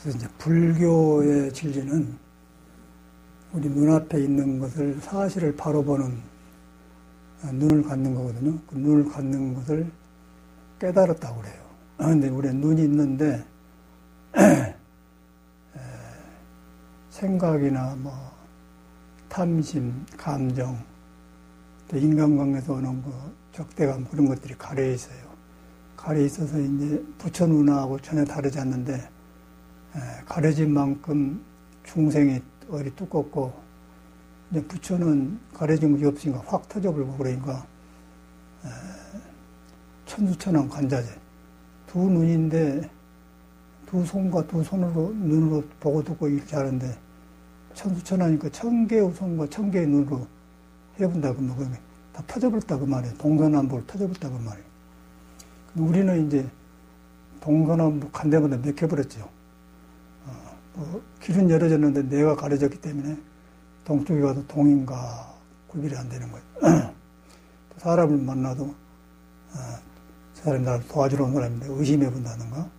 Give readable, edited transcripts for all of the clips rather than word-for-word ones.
그래서 이제 불교의 진리는 우리 눈앞에 있는 것을, 사실을 바로 보는 눈을 갖는 거거든요. 그 눈을 갖는 것을 깨달았다고 그래요. 근데 우리 눈이 있는데 생각이나 뭐 탐심, 감정, 또 인간관계에서 오는 그 적대감, 그런 것들이 가려 있어요. 가려 있어서 이제 부처 눈하고 전혀 다르지 않는데 가려진 만큼 중생이 얼이 두껍고, 이제 부처는 가려진 것이 없으니까 확 터져버리고, 그러니까 천수천왕 관자재, 두 눈인데 두 손과 두 손으로 눈으로 보고 듣고 이렇게 하는데, 천수천왕이니까 천 개의 손과 천 개의 눈으로 해본다 그 말이에요. 다 터져버렸다 그 말이에요. 동서남북을 터져버렸다 그 말이에요. 우리는 이제 동서남북 간 데마다 맥혀버렸죠. 길은 열어졌는데 내가 가려졌기 때문에 동쪽에 가도 동인가 구별이 안 되는 거예요. 사람을 만나도 저 사람이 나를 도와주러 온 사람인데 의심해 본다든가,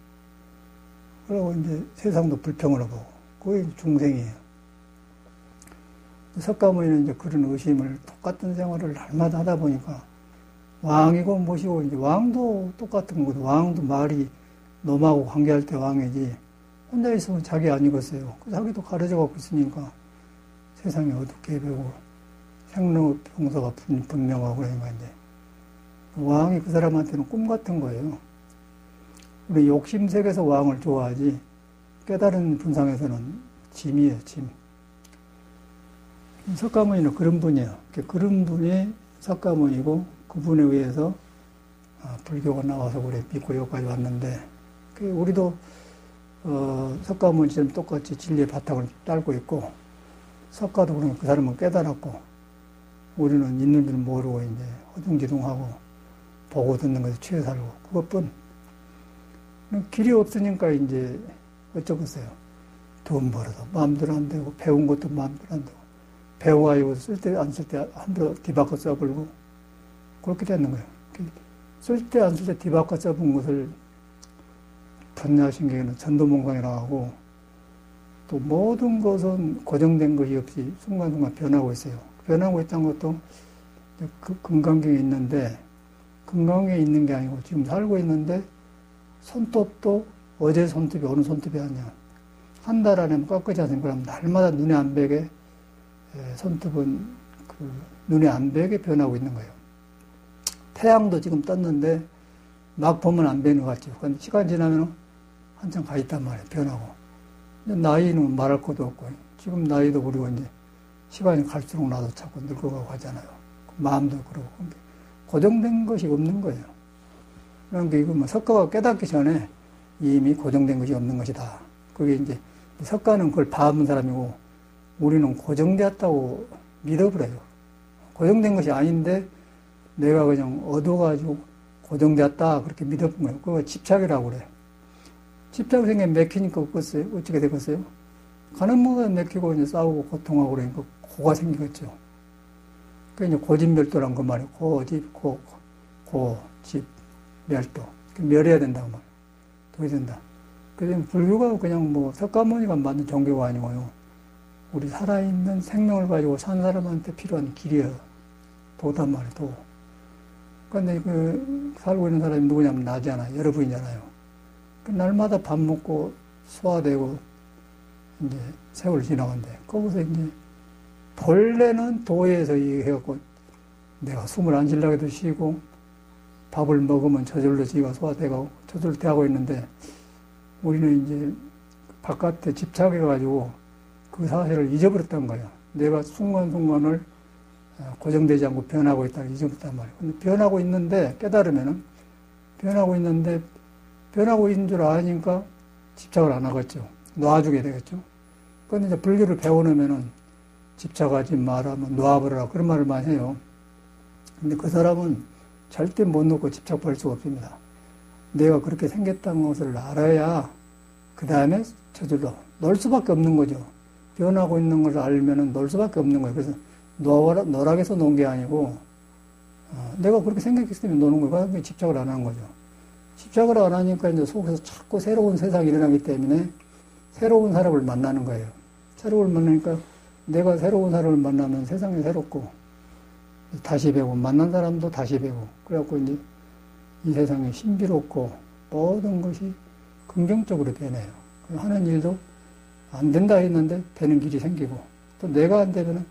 그리고 이제 세상도 불평으로 보고, 그게 중생이에요. 석가모니는 이제 그런 의심을, 똑같은 생활을 날마다 하다 보니까 왕이고 뭐시고, 이제 왕도 똑같은 거고, 왕도 말이 놈하고 관계할 때 왕이지 혼자 있으면 자기 아니겠어요. 자기도 가려져 갖고 있으니까 세상이 어둡게 보고 생로병사가 분명하고, 그러니까 이제 왕이 그 사람한테는 꿈 같은 거예요. 우리 욕심색에서 왕을 좋아하지 깨달은 분상에서는 짐이에요, 짐. 석가모니는 그런 분이에요. 그런 분이 석가모니고, 그분에 의해서 불교가 나와서 그래 믿고 여기까지 왔는데, 우리도 석가모니처럼 똑같이 진리의 바탕을 딸고 있고, 석가도 그러면 그 사람은 깨달았고, 우리는 있는 줄 모르고 이제 허둥지둥하고 보고 듣는 것에 취해 살고, 그것뿐. 길이 없으니까 이제 어쩌겠어요. 돈 벌어도 마음대로 안 되고, 배운 것도 마음대로 안 되고, 배워가지고 쓸 때 안 쓸 때 함부로 뒤바꿔 써버리고, 그렇게 되는 거예요. 쓸 때 안 쓸 때 뒤바꿔 써본 것을 전야신경에는 전도몽강이라고 하고, 또 모든 것은 고정된 것이 없이 순간순간 변하고 있어요. 변하고 있다는 것도 그 금강경에 있는데, 금강경에 있는 게 아니고 지금 살고 있는데, 손톱도 어제 손톱이 오늘 손톱이 아니야. 한 달 안에 깎이지 않으면, 그럼 날마다 눈에 안 뵈게 손톱은 그 눈에 안 뵈게 변하고 있는 거예요. 태양도 지금 떴는데 막 보면 안 뵈는 것 같죠. 근데 시간 지나면 한참 가 있단 말이에요. 변하고. 나이는 말할 것도 없고, 지금 나이도 우리가 이제 시간이 갈수록 나도 자꾸 늙어가고 하잖아요. 마음도 그러고. 고정된 것이 없는 거예요. 그러니까 이거 뭐 석가가 깨닫기 전에 이미 고정된 것이 없는 것이다. 그게 이제 석가는 그걸 봐본 사람이고, 우리는 고정되었다고 믿어버려요. 고정된 것이 아닌데 내가 그냥 얻어가지고 고정되었다 그렇게 믿어본 거예요. 그거 집착이라고 그래요. 집착이 생기면 맥히니까 어떻게 되겠어요? 가는 무가 맥히고 이제 싸우고 고통하고 그러니까 고가 생기겠죠. 그 이제 고집멸도란 그 말이에요. 고집, 고집, 멸도. 멸해야 된다고 말이에요. 도야 된다. 그래서 불교가 그냥 뭐 석가모니가 만든 종교가 아니고요. 우리 살아있는 생명을 가지고 산 사람한테 필요한 길이에요. 도단 말이에요, 도. 그런데 살고 있는 사람이 누구냐면 나잖아요. 여러분이잖아요. 날마다 밥 먹고 소화되고 이제 세월 지나간대. 거기서 이제 본래는 도에서 해갖고 내가 숨을 안 쉬려고 해도 쉬고, 밥을 먹으면 저절로 지가 소화되고 저절로 돼가고 있는데, 우리는 이제 바깥에 집착해가지고 그 사실을 잊어버렸단 거예요. 내가 순간순간을 고정되지 않고 변하고 있다는 잊어버렸단 말이에요. 근데 변하고 있는데, 깨달으면은 변하고 있는데, 변하고 있는 줄 아니까 집착을 안 하겠죠. 놔주게 되겠죠. 그런데 이제 불교를 배워놓으면은 집착하지 마라, 뭐 놔버려라, 그런 말을 많이 해요. 근데 그 사람은 절대 못 놓고 집착할 수가 없습니다. 내가 그렇게 생겼다는 것을 알아야 그 다음에 저절로 놀 수밖에 없는 거죠. 변하고 있는 걸 알면은 놀 수밖에 없는 거예요. 그래서 노라고 해서 놓은 게 아니고, 내가 그렇게 생각했기 때문에 노는 거예요. 그러니까 집착을 안 하는 거죠. 집착을 안 하니까 이제 속에서 자꾸 새로운 세상이 일어나기 때문에 새로운 사람을 만나는 거예요. 새로운 만나니까 내가 새로운 사람을 만나면 세상이 새롭고 다시 배우고 만난 사람도 다시 배우고 그래갖고 이제 이 세상이 신비롭고 모든 것이 긍정적으로 변해요. 하는 일도 안 된다 했는데 되는 길이 생기고 또 내가 안 되면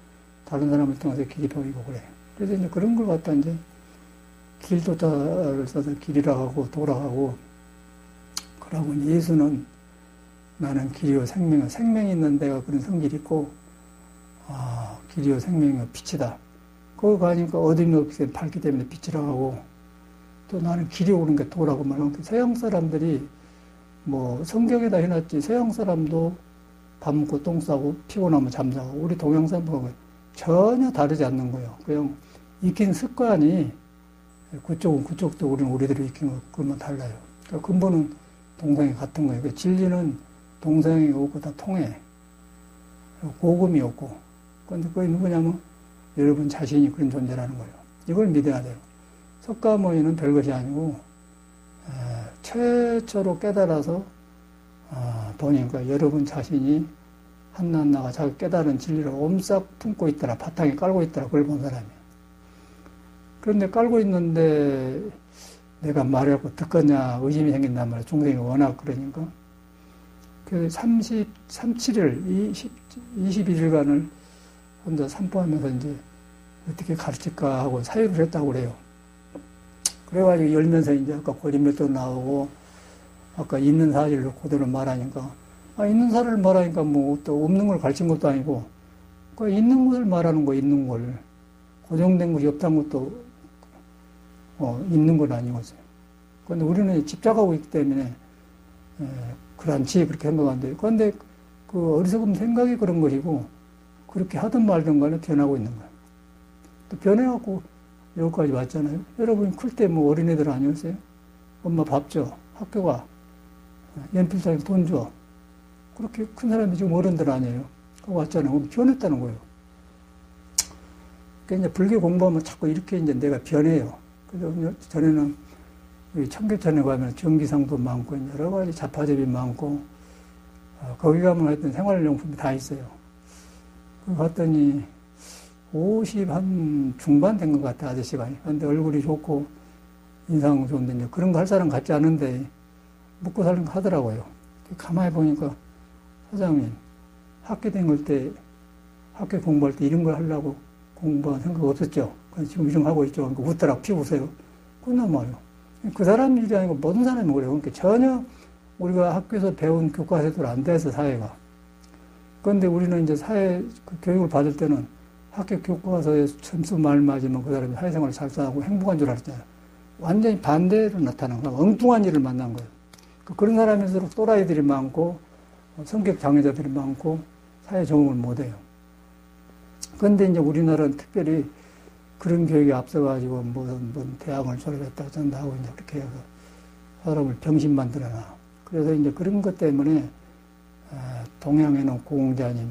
다른 사람을 통해서 길이 보이고 그래요. 그래서 이제 그런 걸 갖다 이제 길도자를 써서 길이라 하고 돌아가고 그러고 예수는 나는 길이요 생명이요. 생명이 있는 데가 그런 성질이 있고 길이요 생명이요 빛이다. 거기 가니까 어둠이 없기 밝기 때문에 빛이라고 하고 또 나는 길이 오는 게 도라고 말하고 서양 사람들이 뭐 성경에다 해놨지 서양 사람도 밥 먹고 똥 싸고 피곤하면 잠자고 우리 동양 사람하고 전혀 다르지 않는 거예요. 그냥 익힌 습관이 그쪽은 그쪽도 우리는 우리들이 익힌 거 그것만 달라요. 그러니까 근본은 동성이 같은 거예요. 그러니까 진리는 동성이 없고 다 통해. 고금이 없고. 그런데 그게 누구냐면 여러분 자신이 그런 존재라는 거예요. 이걸 믿어야 돼요. 석가모니는 별것이 아니고 최초로 깨달아서 보니까 여러분 자신이 한낱나가 자기 깨달은 진리를 옴싹 품고 있더라. 바탕에 깔고 있더라. 그걸 본 사람이에요. 그런데 깔고 있는데 내가 말해갖고 듣겠냐 의심이 생긴단 말이야. 중생이 워낙 그러니까. 그 37일, 21일간을 혼자 산보하면서 이제 어떻게 가르칠까 하고 사유를 했다고 그래요. 그래가지고 열면서 이제 아까 고린мет도 나오고 아까 있는 사실을 그대로 말하니까 있는 사실을 말하니까 뭐 또 없는 걸 가르친 것도 아니고 그 있는 것을 말하는 거 있는 걸 고정된 것이 없다는 것도 있는 건 아니거든요. 그런데 우리는 집착하고 있기 때문에 그렇지 그렇게 생각하는데 그런데 그 어리석은 생각이 그런 것이고 그렇게 하든 말든 간에 변하고 있는 거예요. 또 변해갖고 여기까지 왔잖아요. 여러분이 클 때 뭐 어린애들 아니었어요? 엄마 밥 줘, 학교 가, 연필 사기 돈 줘. 그렇게 큰 사람이 지금 어른들 아니에요. 왔잖아요. 그럼 변했다는 거예요. 그러니까 이제 불교 공부하면 자꾸 이렇게 이제 내가 변해요. 그래서 전에는 청계천에 가면 전기상도 많고 여러 가지 잡화점이 많고 거기 가면 하여튼 생활용품이 다 있어요. 거기 갔더니 50 한 중반 된 것 같아 아저씨가. 그런데 얼굴이 좋고 인상 좋은데 이제 그런 거 할 사람 같지 않은데 먹고 사는 거 하더라고요. 가만히 보니까 사장님 학교 다닐 때 학교 공부할 때 이런 걸 하려고 공부한 생각 없었죠. 지금 이런 거 하고 있죠. 그러니까 웃더라고 피우세요. 끝난 말이에요. 그 사람 일이 아니고 모든 사람이 그래요. 그러니까 전혀 우리가 학교에서 배운 교과서대로 안 돼서 사회가. 그런데 우리는 이제 사회 그 교육을 받을 때는 학교 교과서에 점수 말 맞으면 그 사람이 사회생활을 잘 사고 행복한 줄 알았잖아요. 완전히 반대로 나타난 거야. 엉뚱한 일을 만난 거예요. 그런 사람일수록 또라이들이 많고 성격 장애자들이 많고 사회 적응을 못해요. 그런데 이제 우리나라는 특별히 그런 교육에 앞서가지고 뭐 대학을 졸업했다 전다 하고 이제 그렇게 해서 사람을 병신 만들어놔. 그래서 이제 그런 것 때문에 동양에는 공자님,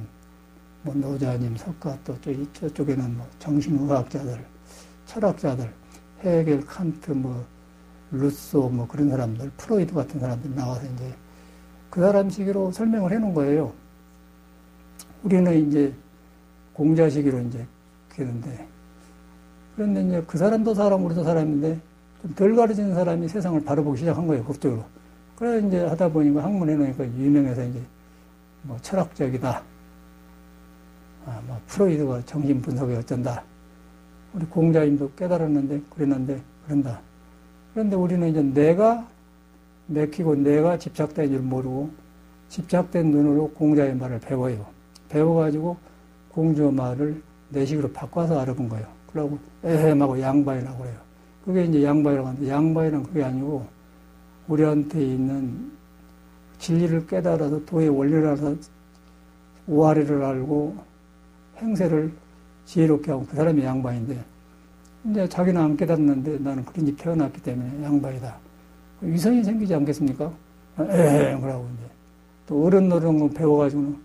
뭐 노자님, 석가 또 저쪽에는 뭐 정신의학자들, 철학자들, 헤겔, 칸트, 뭐 루소, 뭐 그런 사람들, 프로이드 같은 사람들이 나와서 이제 그 사람 시기로 설명을 해놓은 거예요. 우리는 이제 공자시기로 이제 그랬는데, 그런데 이제 그 사람도 사람, 우리도 사람인데 좀 덜 가르치는 사람이 세상을 바라보기 시작한 거예요, 법적으로. 그래서 이제 하다 보니까 학문 해놓으니까 유명해서 이제 뭐 철학적이다. 뭐 프로이드가 정신 분석이 어쩐다. 우리 공자님도 깨달았는데, 그랬는데, 그런다. 그런데 우리는 이제 내가 맥히고 내가 집착된 줄 모르고 집착된 눈으로 공자의 말을 배워요. 배워가지고 공주 말을 내 식으로 바꿔서 알아본 거예요. 그러고 에헴하고 양바이라고 그래요. 그게 이제 양바이라고 하는데 양바이는 그게 아니고 우리한테 있는 진리를 깨달아서 도의 원리를 알아서 오아리를 알고 행세를 지혜롭게 하고 그 사람이 양바인데 이제 자기는 안 깨닫는데 나는 그런 집 태어났기 때문에 양바이다. 위선이 생기지 않겠습니까? 에헴 그러고 이제 또 어른 거 배워가지고는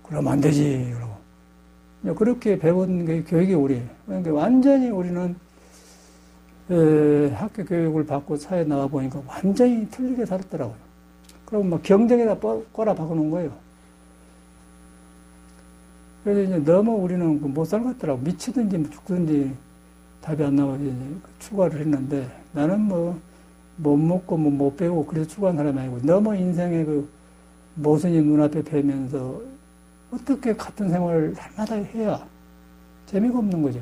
그러면 안 되지 그러고 그렇게 배운 게 교육이 우리예요. 그러니까 완전히 우리는 학교 교육을 받고 사회에 나와 보니까 완전히 틀리게 살았더라고요. 그럼 막 경쟁에다 꼬라 박아놓은 거예요. 그래서 이제 너무 우리는 못 살겠더라고. 미치든지 뭐 죽든지 답이 안 나와서 이제 추가를 했는데 나는 뭐 못 먹고 뭐 못 배우고 그래서 추가한 사람이 아니고 너무 인생의 그 모순이 눈앞에 뵈면서 어떻게 같은 생활을 날마다 해야 재미가 없는 거죠.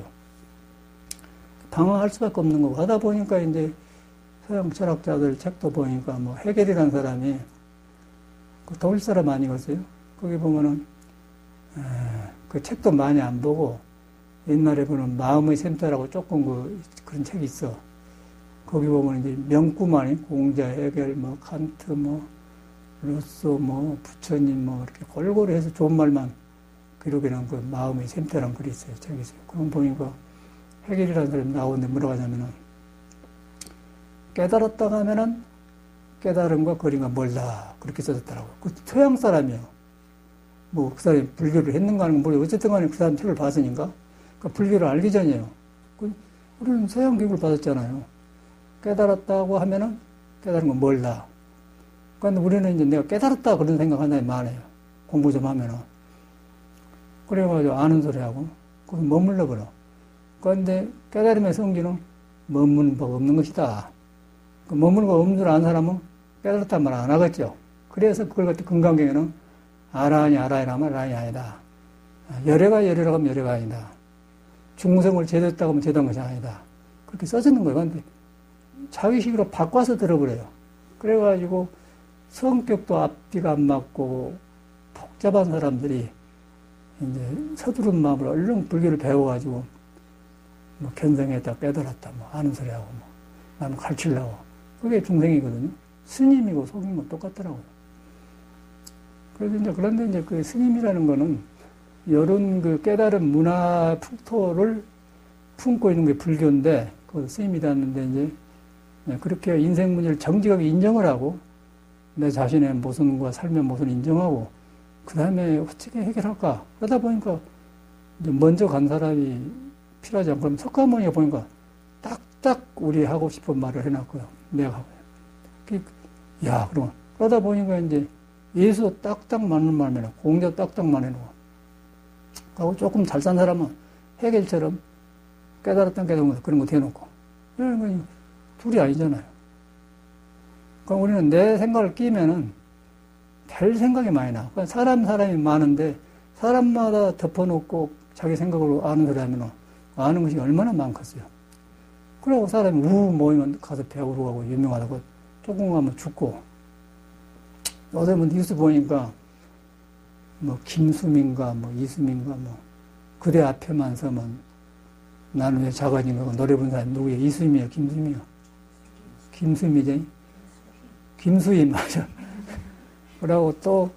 방황할 수밖에 없는 거고 하다 보니까 이제 서양 철학자들 책도 보니까 뭐 헤겔이라는 사람이 그 독일 사람 아니겠어요? 거기 보면은 그 책도 많이 안 보고 옛날에 보는 마음의 샘터라고 조금 그런 책이 있어. 거기 보면 이제 명구만이 공자, 헤겔, 뭐 칸트, 뭐 루소, 뭐 부처님 뭐 이렇게 골고루 해서 좋은 말만 기록해놓은 그 마음의 샘터라는 글이 있어요. 책이 있어요. 그럼 보니까 헤겔이라는 사람이 나오는데 뭐라고 하냐면은 깨달았다고 하면은 깨달음과 거리가 멀다 그렇게 써졌더라고요. 그 서양 사람이에요. 뭐 그 사람이 불교를 했는가 하는 건 모르겠어요. 어쨌든 간에 그 사람 책을 봤으니까 그러니까 불교를 알기 전이에요. 우리는 서양 교육을 받았잖아요. 깨달았다고 하면은 깨달은 건 멀다. 그런데 우리는 이제 내가 깨달았다 그런 생각하는 사람이 많아요. 공부 좀 하면은. 그래가지고 아는 소리 하고, 그럼 머물러 버려. 그런데 깨달음의 성질은 머무는 법 없는 것이다. 그 머무는 법 없는 줄 아는 사람은 깨달았단 말 안 하겠죠. 그래서 그걸 갖다 금강경에는 아라하니 아라이라 하면 아라이 아니다. 열애가 열애라고 하면 열애가 아니다. 중성을 제도했다고 하면 제도한 것이 아니다. 그렇게 써지는 거예요. 그런데 자기식으로 바꿔서 들어버려요. 그래가지고 성격도 앞뒤가 안 맞고 복잡한 사람들이 이제 서두른 마음으로 얼른 불교를 배워가지고 뭐 견성했다 깨달았다 뭐 아는 소리하고 뭐 나는 가르치려고 그게 중생이거든요. 스님이고 속임은 똑같더라고요. 그래서 이제 그런데 이제 그 스님이라는 거는 이런 그 깨달은 문화 풍토를 품고 있는 게 불교인데 그 스님이라는데 이제 그렇게 인생 문제를 정직하게 인정을 하고 내 자신의 모순과 삶의 모순을 인정하고 그 다음에 어떻게 해결할까 그러다 보니까 이제 먼저 간 사람이 필요하지 않고 그럼 석가모니가 보니까 딱딱 우리 하고 싶은 말을 해놨고요. 내가 하고요. 야 그러면 그러다 보니까 이제 예수 딱딱 맞는 말만 해놓고 공자 딱딱만 해놓고 하고 조금 잘 산 사람은 해겔처럼 깨달았던 깨달은 그런 거 대놓고 이런 건 둘이 아니잖아요. 그럼 우리는 내 생각을 끼면은 별 생각이 많이 나. 그러니까 사람이 많은데 사람마다 덮어놓고 자기 생각으로 아는 소리 하면 아는 것이 얼마나 많겠어요. 그러고 사람이 모이면 가서 배우러 가고 유명하다고 조금 가면 죽고 어제 뭐 뉴스 보니까 뭐 김수민가 뭐 이수민가 뭐 그대 앞에만 서면 나는 왜 자관인가 노래 부르는 사람이 누구예요? 이수민이에요? 김수민이요? 김수미죠? 김수임 맞아. 그러고 또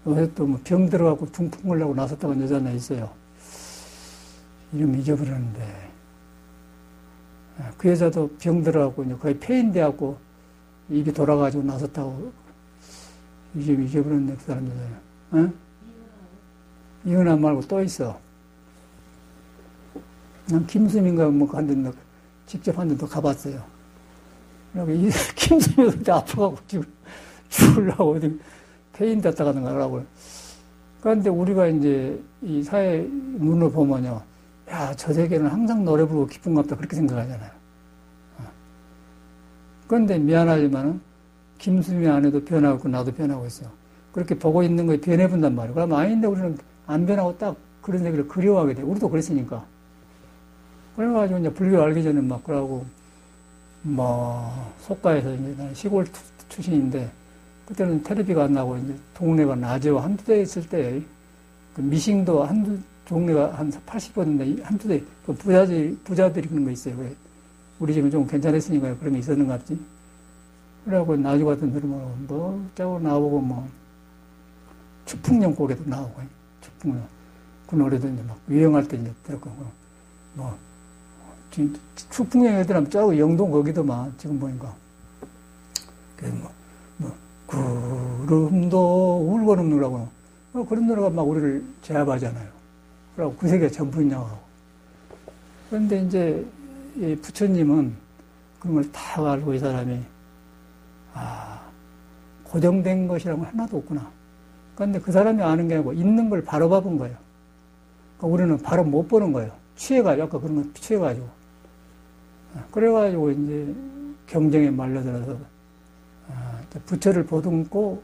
요새 또 뭐 병 들어가고 중풍을 하고 나섰다고 여자 하나 있어요. 이름 잊어버렸는데. 그 여자도 병 들어가고 이제 거의 폐인돼갖고 입이 돌아가지고 나섰다고 이름 잊어버렸는데 그 사람 여자는. 어? 이은아 말고 또 있어. 난 김수민가 뭐 한 데 직접 한 데도 가봤어요. 그러고 이 김수민도 그때 아파가고 지금 죽으려고 어디 폐인 됐다 가는 거라고. 그런데 우리가 이제 이 사회 눈을 보면요. 야, 저 세계는 항상 노래 부르고 기쁜 것 같다 그렇게 생각하잖아요. 그런데 미안하지만은 김수미 안에도 변하고 있고 나도 변하고 있어요. 그렇게 보고 있는 거에 변해본단 말이에요. 그러면 아닌데 우리는 안 변하고 딱 그런 세계를 그리워하게 돼. 우리도 그랬으니까. 그래가지고 이제 불교 알기 전에 막 그러고 뭐 속가에서 이제 시골 출신인데 그때는 텔레비가 안 나고 이제 동네가 낮에와 한두 대 있을 때 그 미싱도 한두 동네가 한 80번인데 한두 대 그 부자들이 그런 거 있어요. 왜 우리 집은 좀 괜찮았으니까 그런 게 있었는 것 같지. 그래갖고 나주 같은 데는 뭐 짜고 나오고 뭐 추풍령 고개도 나오고 추풍령 그 노래도 이제 막 유행할 때 이제 들었고 뭐 추풍령 애들하면 짜고 영동 거기도만 지금 보니까 그래서 뭐 구름도 울고 눕느라고 그런 노래가 막 우리를 제압하잖아요. 그러고 그 세계가 전부 인정하고. 그런데 이제 이 부처님은 그런 걸 다 알고 이 사람이, 고정된 것이라는 건 하나도 없구나. 그런데 그 사람이 아는 게 아니고 있는 걸 바로 봐본 거예요. 그러니까 우리는 바로 못 보는 거예요. 취해가지고, 아까 그런 거 취해가지고. 그래가지고 이제 경쟁에 말려들어서, 부처를 보듬고,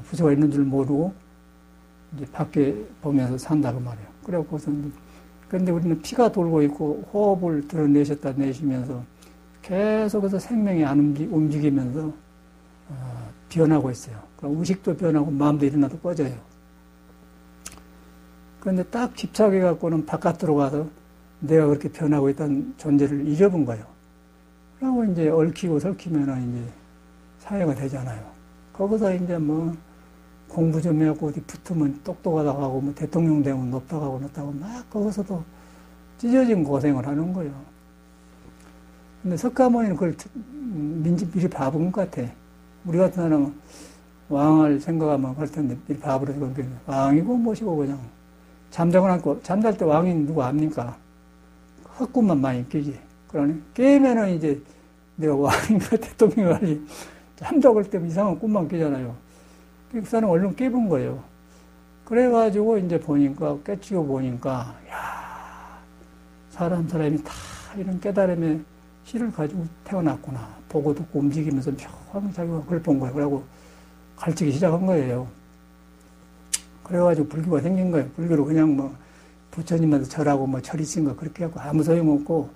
부처가 있는 줄 모르고, 이제 밖에 보면서 산다, 그 말이에요. 그래갖고서, 그런데 우리는 피가 돌고 있고, 호흡을 드러내셨다 내쉬면서, 계속해서 생명이 안 움직이면서, 변하고 있어요. 그럼 의식도 변하고, 마음도 일어나도 꺼져요. 그런데 딱 집착해갖고는 바깥으로 가서, 내가 그렇게 변하고 있다는 존재를 잊어본 거예요. 그러고 이제 얽히고 설키면은 이제 사회가 되잖아요. 거기서 이제 뭐 공부 좀 해갖고 어디 붙으면 똑똑하다고 하고 뭐 대통령 되면 높다고 하고 높다고 막 거기서도 찢어진 고생을 하는 거예요. 근데 석가모니는 그걸 미리 봐본 것 같아. 우리 같은 사람은 왕을 생각하면 할 텐데 미리 봐버려서 왕이고 뭐시고 그냥 잠자고 나고 잠잘 때 왕이 누구 압니까? 헛꿈만 많이 끼지. 그러니 깨면은 이제 내가 왕인가 대통령이 잠자고 때 이상한 꿈만 끼잖아요. 그 사람 얼른 깨본 거예요. 그래가지고 이제 보니까 깨치고 보니까 야 사람이 다 이런 깨달음의 실을 가지고 태어났구나. 보고 듣고 움직이면서 평생 자기가 그걸 본 거예요. 그러고 가르치기 시작한 거예요. 그래가지고 불교가 생긴 거예요. 불교로 그냥 뭐 부처님한테 절하고 뭐 절이신 거 그렇게 하고 아무 소용없고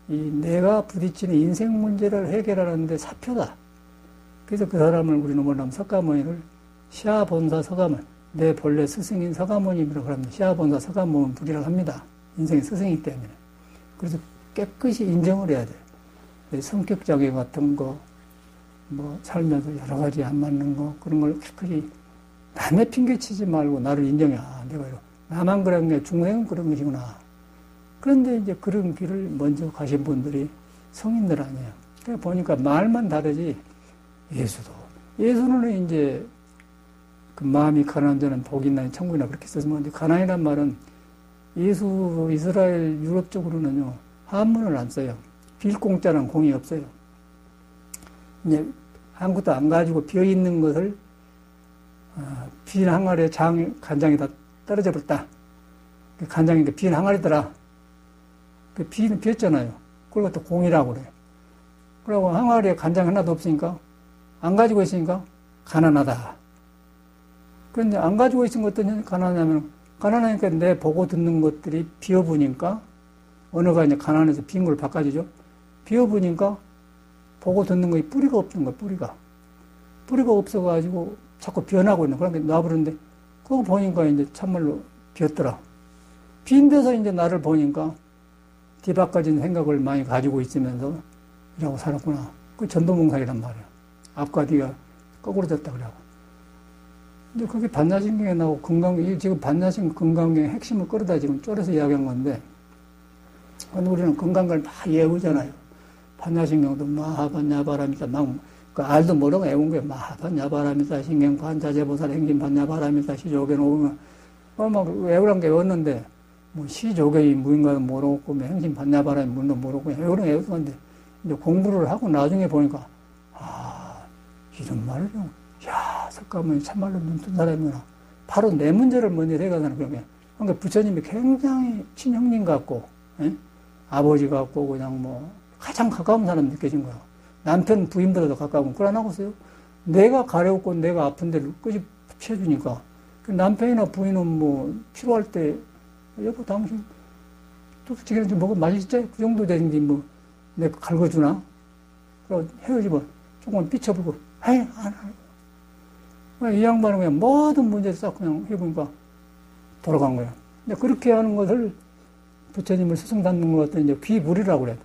이 내가 부딪히는 인생 문제를 해결하는데 사표다. 그래서 그 사람을 우리는 뭐냐면 석가모니를 시아본사 서가모니, 내 본래 스승인 서가모니라고 합니다. 시아본사 서가모니 불이라고 합니다. 인생의 스승이기 때문에. 그래서 깨끗이 인정을 해야 돼요. 성격 장애 같은 거, 뭐 살면서 여러 가지 안 맞는 거 그런 걸 깨끗이 남의 핑계치지 말고 나를 인정해. 내가 이러. 나만 그런 게 중생은 그런 것이구나. 그런데 이제 그런 길을 먼저 가신 분들이 성인들 아니에요. 그러니까 보니까 말만 다르지 예수는 이제 그 마음이 가난한 자는 복이 있나니 천국이나 그렇게 써서 가난이란 말은 이스라엘 유럽 쪽으로는요 한문을 안 써요. 빌 공짜는 공이 없어요. 이제 아무것도 안 가지고 비어 있는 것을 빈 항아리에 간장에다 떨어져 버렸다. 간장인데 빈 항아리더라. 그 비는 비었잖아요. 그걸 갖다 공이라고 그래요. 그리고 항아리에 간장 하나도 없으니까, 안 가지고 있으니까, 가난하다. 그런데 안 가지고 있은 것도 가난하냐면, 가난하니까 내 보고 듣는 것들이 비어보니까, 언어가 이제 가난해서 빈 걸 바꿔주죠. 비어보니까, 보고 듣는 거에 뿌리가 없는 거야, 뿌리가. 뿌리가 없어가지고 자꾸 변하고 있는 거야. 그러니까 놔버렸는데, 그거 보니까 이제 참말로 비었더라. 빈 데서 이제 나를 보니까, 뒤바꿔진 생각을 많이 가지고 있으면서 이라고 살았구나. 그 전도몽상이란 말이야. 앞과 뒤가 거꾸로졌다 그래고. 이제 그게 반야신경에 나오고 건강경, 지금 반야신경 건강경의 핵심을 끌어다 지금 쪼려서 이야기한 건데, 우리는 건강경을 막 외우잖아요. 반야신경도 마하반야바람이다. 막, 그 알도 모르고 외운 거예요. 마하반야바람이다. 신경반자재보살 행진반야바람이다. 시조견 오면, 막 외우란 게 외웠는데, 뭐, 시조개의 무인가도 모르고, 뭐, 행신 반야바람이 문도 모르고, 외우는 외우는데, 이제 공부를 하고 나중에 보니까, 이런 말을, 야, 석가모니 참말로 눈 뜬 사람이구나. 바로 내 문제를 먼저 해가잖아, 그러면. 그러니까 부처님이 굉장히 친형님 같고, 예? 아버지 같고, 그냥 뭐, 가장 가까운 사람 느껴진 거야. 남편 부인보다도 가까운, 그걸 안 하고 있어요. 내가 가려웠고, 내가 아픈 데를 끄집쳐주니까. 그 남편이나 부인은 뭐, 필요할 때, 여보, 당신, 또 지금 뭐가 맛있지? 그 정도 되는데, 뭐, 내가 갈궈주나? 그리고 헤어지면 조금 삐쳐보고, 에이, 안 하고. 이 양반은 그냥 모든 문제를 싹 그냥 해보니까 돌아간 거야. 그렇게 하는 것을 부처님을 스승 닮는 것 같은 이제 귀불이라고 그래.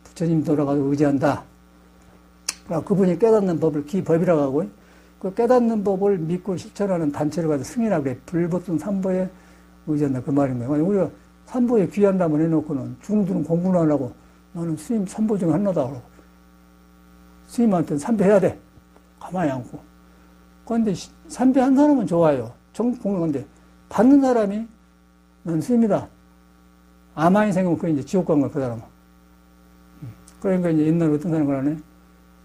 부처님 돌아가서 의지한다. 그러니까 그분이 깨닫는 법을 기법이라고 하고, 그 깨닫는 법을 믿고 실천하는 단체를 가서 승이라고 그래. 불법성 삼보에 의지한다. 그 말인 거예요. 우리가 삼보에 귀한다면 해놓고는 중들은 공부를 안 하고 나는 스님 삼보 중에 하나다 그러고. 스님한테는 삼배해야 돼. 가만히 앉고. 그런데 삼배한 사람은 좋아요. 정공건데 받는 사람이 넌 스님이다. 아만이 생기면 그게 이제 지옥 간 거야, 그 사람은. 그러니까 이제 옛날에 어떤 사람이 그러네.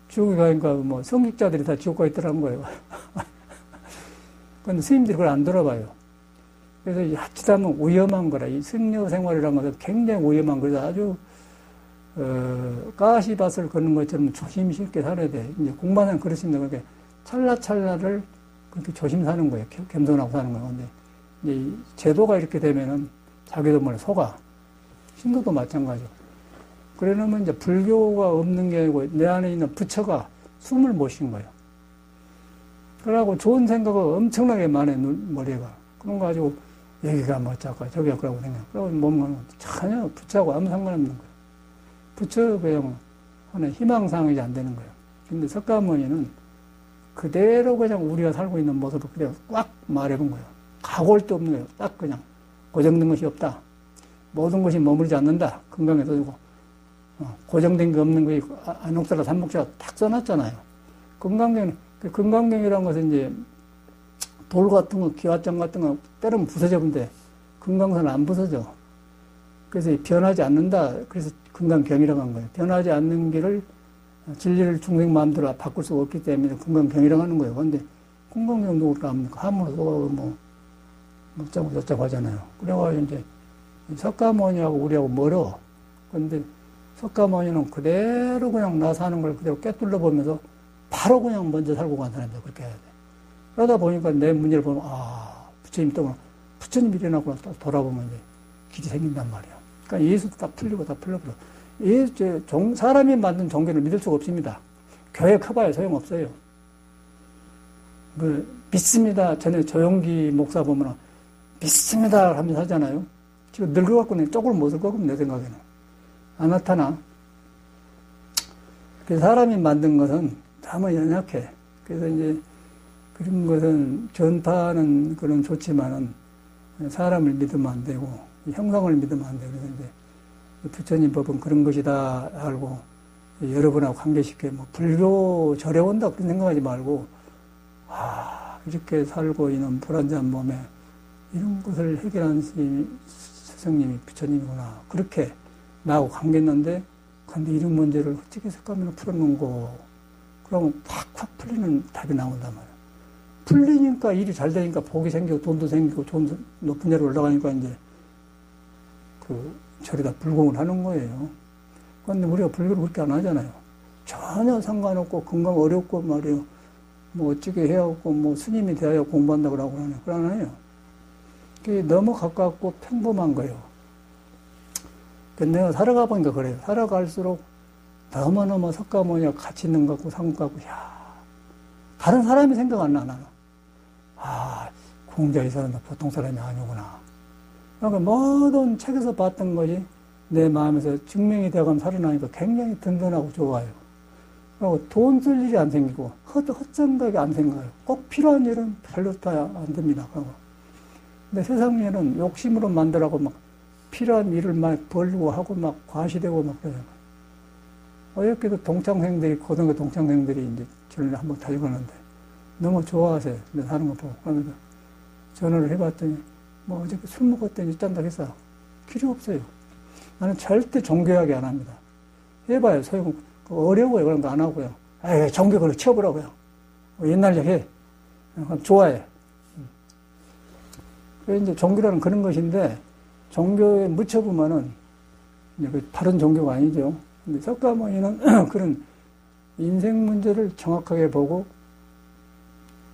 지옥에 가니까 뭐 성직자들이 다 지옥 가 있더라는 거예요. 근데 스님들이 그걸 안 들어봐요. 그래서 자칫하면 위험한 거라. 이 승려 생활이라는 것은 굉장히 위험한 거라. 아주, 가시밭을 걷는 것처럼 조심스럽게 살아야 돼. 이제 공부하는 그렇습니다. 그렇게 찰나찰나를 그렇게 조심 사는 거예요. 겸손하고 사는 거예요. 근데 이제 제도가 이렇게 되면은 자기도 몰래 속아. 신도도 마찬가지고. 그러려면 이제 불교가 없는 게 아니고 내 안에 있는 부처가 숨을 못 쉰 거예요. 그러고 좋은 생각을 엄청나게 많이 머리가. 그런 거 가지고 여기가 뭐 어쩌고 저기가 그러고 생각. 그러고 몸은 전혀 부처하고 아무 상관없는 거예요. 부처 그냥 하는 희망사항이지 안 되는 거예요. 근데 석가모니는 그대로 그냥 우리가 살고 있는 모습을 그대로 꽉 말해본 거예요. 가고 올 데 없는 거예요. 딱 그냥 고정된 것이 없다. 모든 것이 머무르지 않는다. 건강에 써주고 고정된 게 없는 것이 안옥사라 삼목사가 딱 써놨잖아요. 건강경이라는 것은 이제 돌 같은 거, 기와장 같은 거 때리면 부서져 본데 건강사는 안 부서져. 그래서 변하지 않는다. 그래서 건강경이라고 한 거예요. 변하지 않는 길을 진리를 중생 마음대로 바꿀 수가 없기 때문에 건강경이라고 하는 거예요. 그런데 건강경 누구를 합니까? 함으로 뭐 먹자고 저자고 하잖아요. 그래가지고 이제 석가모니하고 우리하고 멀어. 그런데 석가모니는 그대로 그냥 나 사는 걸 그대로 꿰뚫러 보면서 바로 그냥 먼저 살고 간 사람이다. 그렇게 해야 돼. 그러다 보니까 내 문제를 보면, 부처님 때문에, 부처님 일어나고 딱 돌아보면 이제 길이 생긴단 말이에요. 그러니까 예수도 다 풀리고 다 풀려버려. 사람이 만든 종교를 믿을 수가 없습니다. 교회 커봐야 소용없어요. 믿습니다. 전에 조용기 목사 보면, 믿습니다. 하면서 하잖아요. 지금 늙어갖고는 쪽을 못 쓸 거거든요, 내 생각에는. 안 나타나. 그래서 사람이 만든 것은 너무 연약해. 그래서 이제 그런 것은 전파는 그런 좋지만은 사람을 믿으면 안 되고 형상을 믿으면 안 되고 그래서 이제 부처님 법은 그런 것이다 알고 여러분하고 관계시켜 뭐 불교 절에 온다 그런 생각하지 말고 이렇게 살고 있는 불안정한 몸에 이런 것을 해결한 스승님이 부처님이구나 그렇게 나하고 관계했는데 근데 이런 문제를 어떻게 색감으로 풀어놓고 그러면 팍팍 풀리는 답이 나온단 말이야. 풀리니까 일이 잘 되니까 복이 생기고 돈도 생기고 좋은 높은 자리로 올라가니까 이제 절에다 불공을 하는 거예요. 그런데 우리가 불교를 그렇게 안 하잖아요. 전혀 상관없고 건강 어렵고 말이에요. 뭐 어떻게 해야겠고 뭐 스님이 되어야 공부한다고 하고 그러네. 그러나요. 그게 너무 가깝고 평범한 거예요. 내가 살아가 보니까 그래요. 살아갈수록 너무너무 석가모니가 가치 있는 것 같고 상것 같고 다른 사람이 생각 안 나, 나는. 공자 이 사람은 보통 사람이 아니구나. 그러니까 모든 책에서 봤던 것이 내 마음에서 증명이 되어가면 살아나니까 굉장히 든든하고 좋아요. 그리고 돈 쓸 일이 안 생기고 헛생각이 안 생겨요. 꼭 필요한 일은 별로 안 듭니다. 근데 세상 일은 욕심으로 만들라고 막 필요한 일을 막 벌고 하고 막 과시되고 막 그래요. 어저께도 동창생들이, 고등학교 동창생들이 이제 저를 한번 다녀가는데 너무 좋아하세요. 내가 하는 거 보고. 그러면서 전화를 해봤더니 뭐 어저께 술 먹었더니 짠다 했어. 필요 없어요. 나는 절대 종교 이야기 안 합니다. 해봐요. 소용, 어려워요. 그런 거 안 하고요. 종교 그걸 치워보라고요. 옛날 얘기 해. 좋아해. 그래서 이제 종교라는 그런 것인데 종교에 묻혀보면은 바른 종교가 아니죠. 근데 석가모니는 그런 인생 문제를 정확하게 보고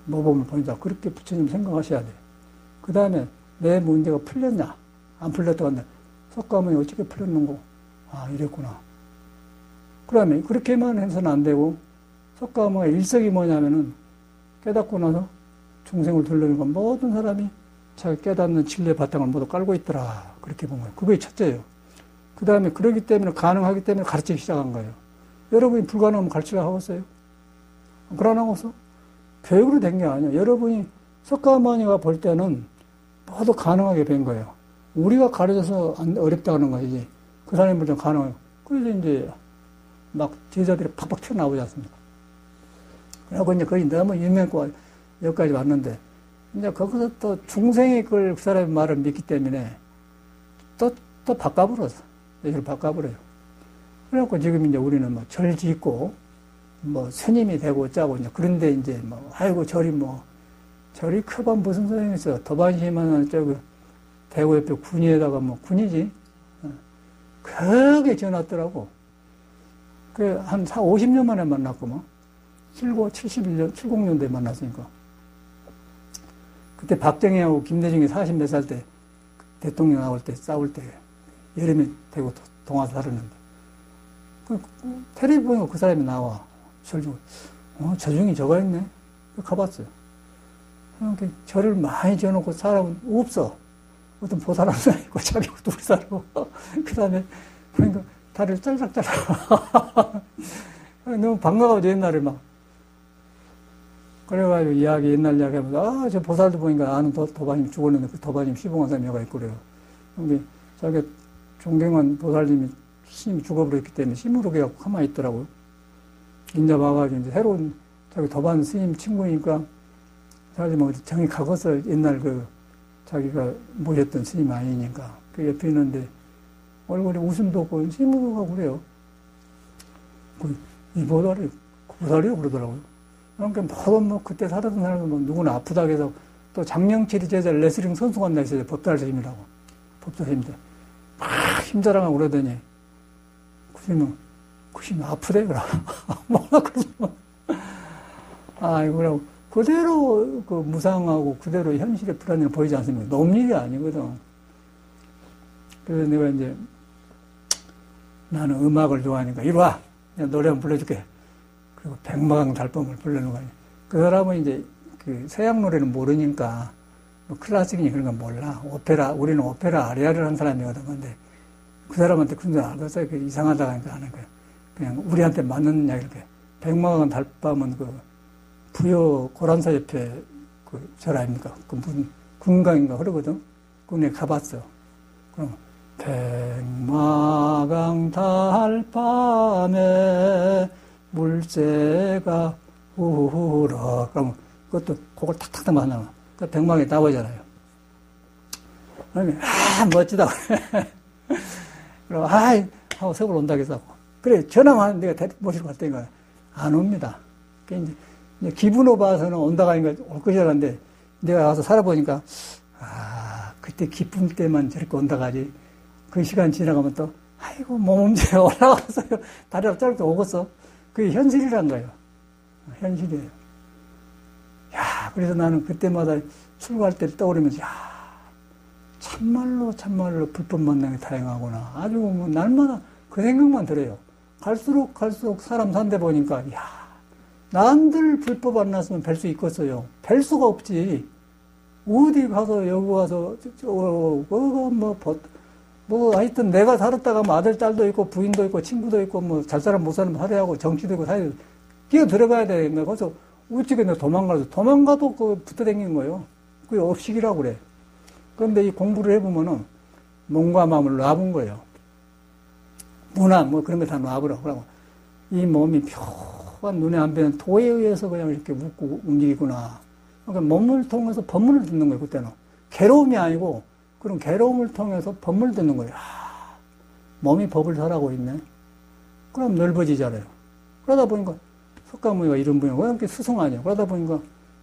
모범을 보인다. 그렇게 부처님 생각하셔야 돼요. 그 다음에 내 문제가 풀렸냐? 안 풀렸다고 하는데 석가모니 어떻게 풀렸는고? 이랬구나. 그러면 그렇게만 해서는 안 되고 석가모니의 일석이 뭐냐면은 깨닫고 나서 중생을 둘러니까 모든 사람이 자기 깨닫는 진리의 바탕을 모두 깔고 있더라. 그렇게 본 거예요. 그게 첫째예요. 그 다음에 그러기 때문에 가능하기 때문에 가르치기 시작한 거예요. 여러분이 불가능하면 가르치려고 하겠어요? 불안하고서? 교육으로 된 게 아니에요. 여러분이 석가모니가 볼 때는 모두 가능하게 된 거예요. 우리가 가르쳐서 어렵다 하는 것이지. 그 사람이 볼 때는 가능해요. 그래서 이제 막 제자들이 팍팍 튀어나오지 않습니까? 그리고 이제 거의 너무 유명했고 여기까지 왔는데 이제 거기서 또 중생이 그 사람의 말을 믿기 때문에 또 바꿔버렸어. 얘기를 바꿔버려요. 그래갖고 지금 이제 우리는 뭐 절 짓고, 뭐 스님이 되고 짜고, 이제 그런데 이제 뭐, 아이고, 절이 크반 무슨 소용이 있어. 도반시만은 저기, 대구 옆에 군위에다가 뭐, 군이지. 크게 지어놨더라고. 한 50년 만에 만났구만. 70년대에 만났으니까. 그때 박정희하고 김대중이 40 몇 살 때 대통령 나올 때 싸울 때 여름에 대구 동화사 살았는데 텔레비 보니까 그 사람이 나와. 저중이 저가 있네. 가봤어요. 절을 많이 지어놓고 사람은 없어. 어떤 보살한 사람 있고 자기 둘 살고 그 다음에 그러니까 다리를 짤짝짤짝 너무 반가워져 옛날에 막 그래가지고 옛날 이야기 하면서 저 보살도 보니까 아는 도반님 죽었는데 그 도반님 시봉한 사람이 여가 있고 그래요. 근데 자기가 존경한 보살님이 스님이 죽어버렸기 때문에 시무룩해갖고 가만히 있더라고요. 인자 와가지고 이제 새로운 자기 도반 스님 친구니까 자기 뭐 정이 가고서 옛날 자기가 모셨던 스님 아니니까 그 옆에 있는데 얼굴에 웃음도 없고 시무룩하고 그래요. 이 보살이요 그러더라고요. 그러니까 뭐 그때 살았던 사람은 뭐 누구나 아프다 해서 또 장명철이 제자 레슬링 선수가 나 있어요. 법달 스님이라고. 법달 스님인데 막 힘자랑하고 그러더니 그 스님은 아프대 그러. 뭐라 그러면 이거라고 그대로 무상하고 그대로 현실의 불안을 보이지 않습니까? 너무 일이 아니거든. 그래서 내가 이제 나는 음악을 좋아하니까 이리 와. 내가 노래 한번 불러줄게. 그리고 백마강 달밤을 부르는 거야. 그 사람은 이제 서양 노래는 모르니까 뭐 클래식이니 그런 건 몰라. 우리는 오페라 아리아를 한 사람이거든. 근데 그 사람한테 그런 줄 알겠어요. 이상하다고 하니까 하는 거야. 그냥 우리한테 맞는 이야기 이렇게. 백마강 달밤은 부여 고란사 옆에 절 아닙니까? 무슨 군강인가 그러거든. 그거 가봤어. 그럼 백마강 달밤에 물새가 울어. 그럼 그것도 그걸 탁탁탁 만나면 그 백마강에 나오잖아요. 그러면 멋지다. 그럼 하고 서울 온다고 해서 그래 전화만 내가 모시러 갔다니까 안 옵니다. 이제 기분으로 봐서는 온다고 하니까 올 것이 알았는데 내가 가서 살아보니까 그때 기쁨 때만 저렇게 온다고 하지 그 시간 지나가면 또 아이고 몸um제 올라가서 다리가 짧게 오겠어. 그게 현실이란 거예요. 현실이에요. 그래서 나는 그때마다 출가할 때 떠오르면서 참말로 불법 만나는 게 다행하구나. 아주 뭐 날마다 그 생각만 들어요. 갈수록 사람 산데 보니까 남들 불법 안 났으면 뵐 수 있겠어요. 뵐 수가 없지. 어디 가서 여기 와서 하여튼 내가 살았다가 뭐 아들 딸도 있고 부인도 있고 친구도 있고 뭐 잘 사람 못 사람 살아야하고 정치도 있고 사회 끼어 들어가야 되는데 거기서 우찌게 도망가도 붙어 다니는 거예요. 그게 업식이라고 그래. 그런데 이 공부를 해보면은 몸과 마음을 놔본 거예요. 문화 뭐 그런 거 다 놔보라고. 그러고 이 몸이 묘한 눈에 안 뵈는 도에 의해서 그냥 이렇게 묻고 움직이구나. 그러니까 몸을 통해서 법문을 듣는 거예요. 그때는 괴로움이 아니고 그런 괴로움을 통해서 법문을 듣는 거예요. 몸이 법을 설하고 있네. 그럼 넓어지잖아요. 그러다 보니까 석가모니가 이런 분이 왜 이렇게 수승하냐. 그러다 보니까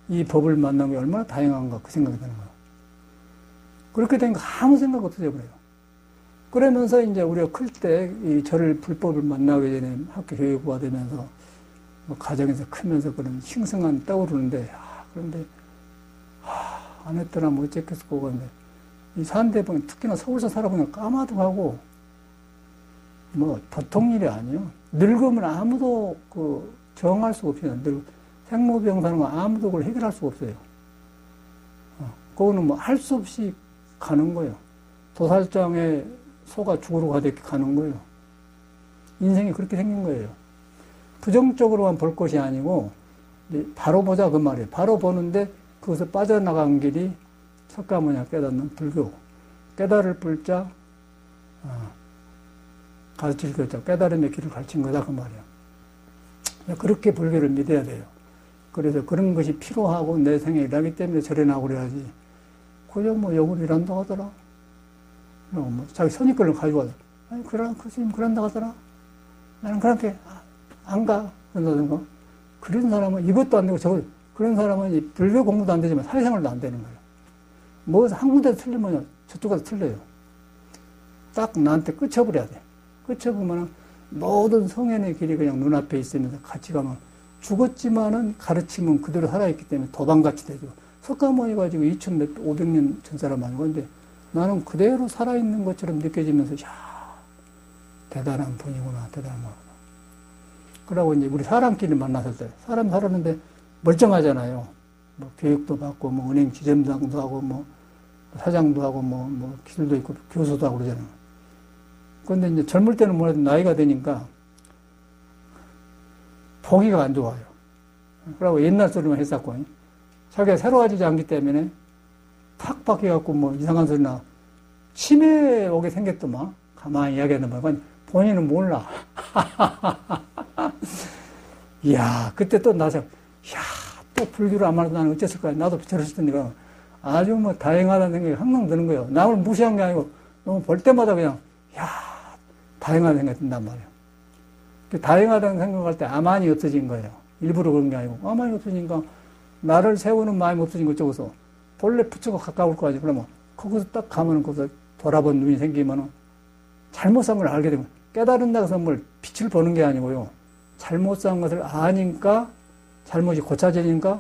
이 법을 만난 게 얼마나 다양한가 그 생각이 드는 거예요. 그렇게 되니까 아무 생각 없어져 버려요. 그러면서 이제 우리가 클 때 이 절을 불법을 만나게 되는 학교 교육부가 되면서 뭐 가정에서 크면서 그런 싱승한 떠오르는데 그런데 안 했더라 어쨌겠고 그런데 이 사는데 보면 특히나 서울서 살아보면 까마득하고 뭐 보통 일이 아니에요. 늙으면 아무도 정할 수가 없어요. 생로병 사는 거 아무도 그걸 해결할 수가 없어요. 그거는 뭐 할 수 없이 가는 거예요. 도살장에 소가 죽으러 가듯이 가는 거예요. 인생이 그렇게 생긴 거예요. 부정적으로만 볼 것이 아니고 바로 보자 그 말이에요. 바로 보는데 거기서 빠져나간 길이 석가모니가 깨닫는 불교. 깨달을 불자 가르칠 교자 깨달음의 길을 가르친 거다 그 말이에요. 그렇게 불교를 믿어야 돼요. 그래서 그런 것이 필요하고 내 생에 일하기 때문에 절에 나오고 그래야지. 그저 뭐 욕을 일한다고 하더라. 뭐 자기 선입견을 가지고 와서 그 스님 그런다고 하더라. 나는 그렇게 안 가. 그런다든가. 그런 사람은 이것도 안 되고 그런 사람은 불교 공부도 안 되지만 사회생활도 안 되는 거예요. 뭐 한 군데 틀리면 저쪽에서 틀려요. 딱 나한테 끝쳐버려야 돼. 끝쳐보면 모든 성현의 길이 그냥 눈앞에 있으면서 같이 가면 죽었지만은 가르침은 그대로 살아있기 때문에 도방같이 되죠. 석가모니 가지고 2500년 전 사람 아니고 근데 나는 그대로 살아있는 것처럼 느껴지면서 야 대단한 분이구나 대단한 분이구나. 그러고 이제 우리 사람끼리 만났을 때 사람 살았는데 멀쩡하잖아요. 뭐 교육도 받고 뭐 은행 지점장도 하고 뭐 사장도 하고 뭐 기술도 있고 교수도 하고 그러잖아요. 그런데 이제 젊을 때는 뭐라도 나이가 되니까 보기가 안 좋아요. 그러고 옛날 소리만 했었고 자기가 새로워지지 않기 때문에 탁 바뀌어갖고 뭐 이상한 소리나 치매 오게 생겼더만 가만히 이야기하는 말만 본인은 몰라. 이야 그때 또 나서 또 불교를 안 말해도 나는 어쨌을 거야. 나도 저랬을 테니까 아주 뭐 다행하다는 생각이 항상 드는 거예요. 남을 무시한 게 아니고 너무 볼 때마다 그냥 다행하다는 생각이 든단 말이에요. 다행하다는 생각할 때 아만이 없어진 거예요. 일부러 그런 게 아니고 아만이 없어지니까 나를 세우는 마음이 없어진 것 쪽에서 본래 부처가 가까울 거지. 그러면 거기서 딱 가면은 거기서 돌아본 눈이 생기면은 잘못 산 걸 알게 되면 깨달은다고 해서 뭘 빛을 보는 게 아니고요. 잘못 산 것을 아니까 잘못이 고쳐지니까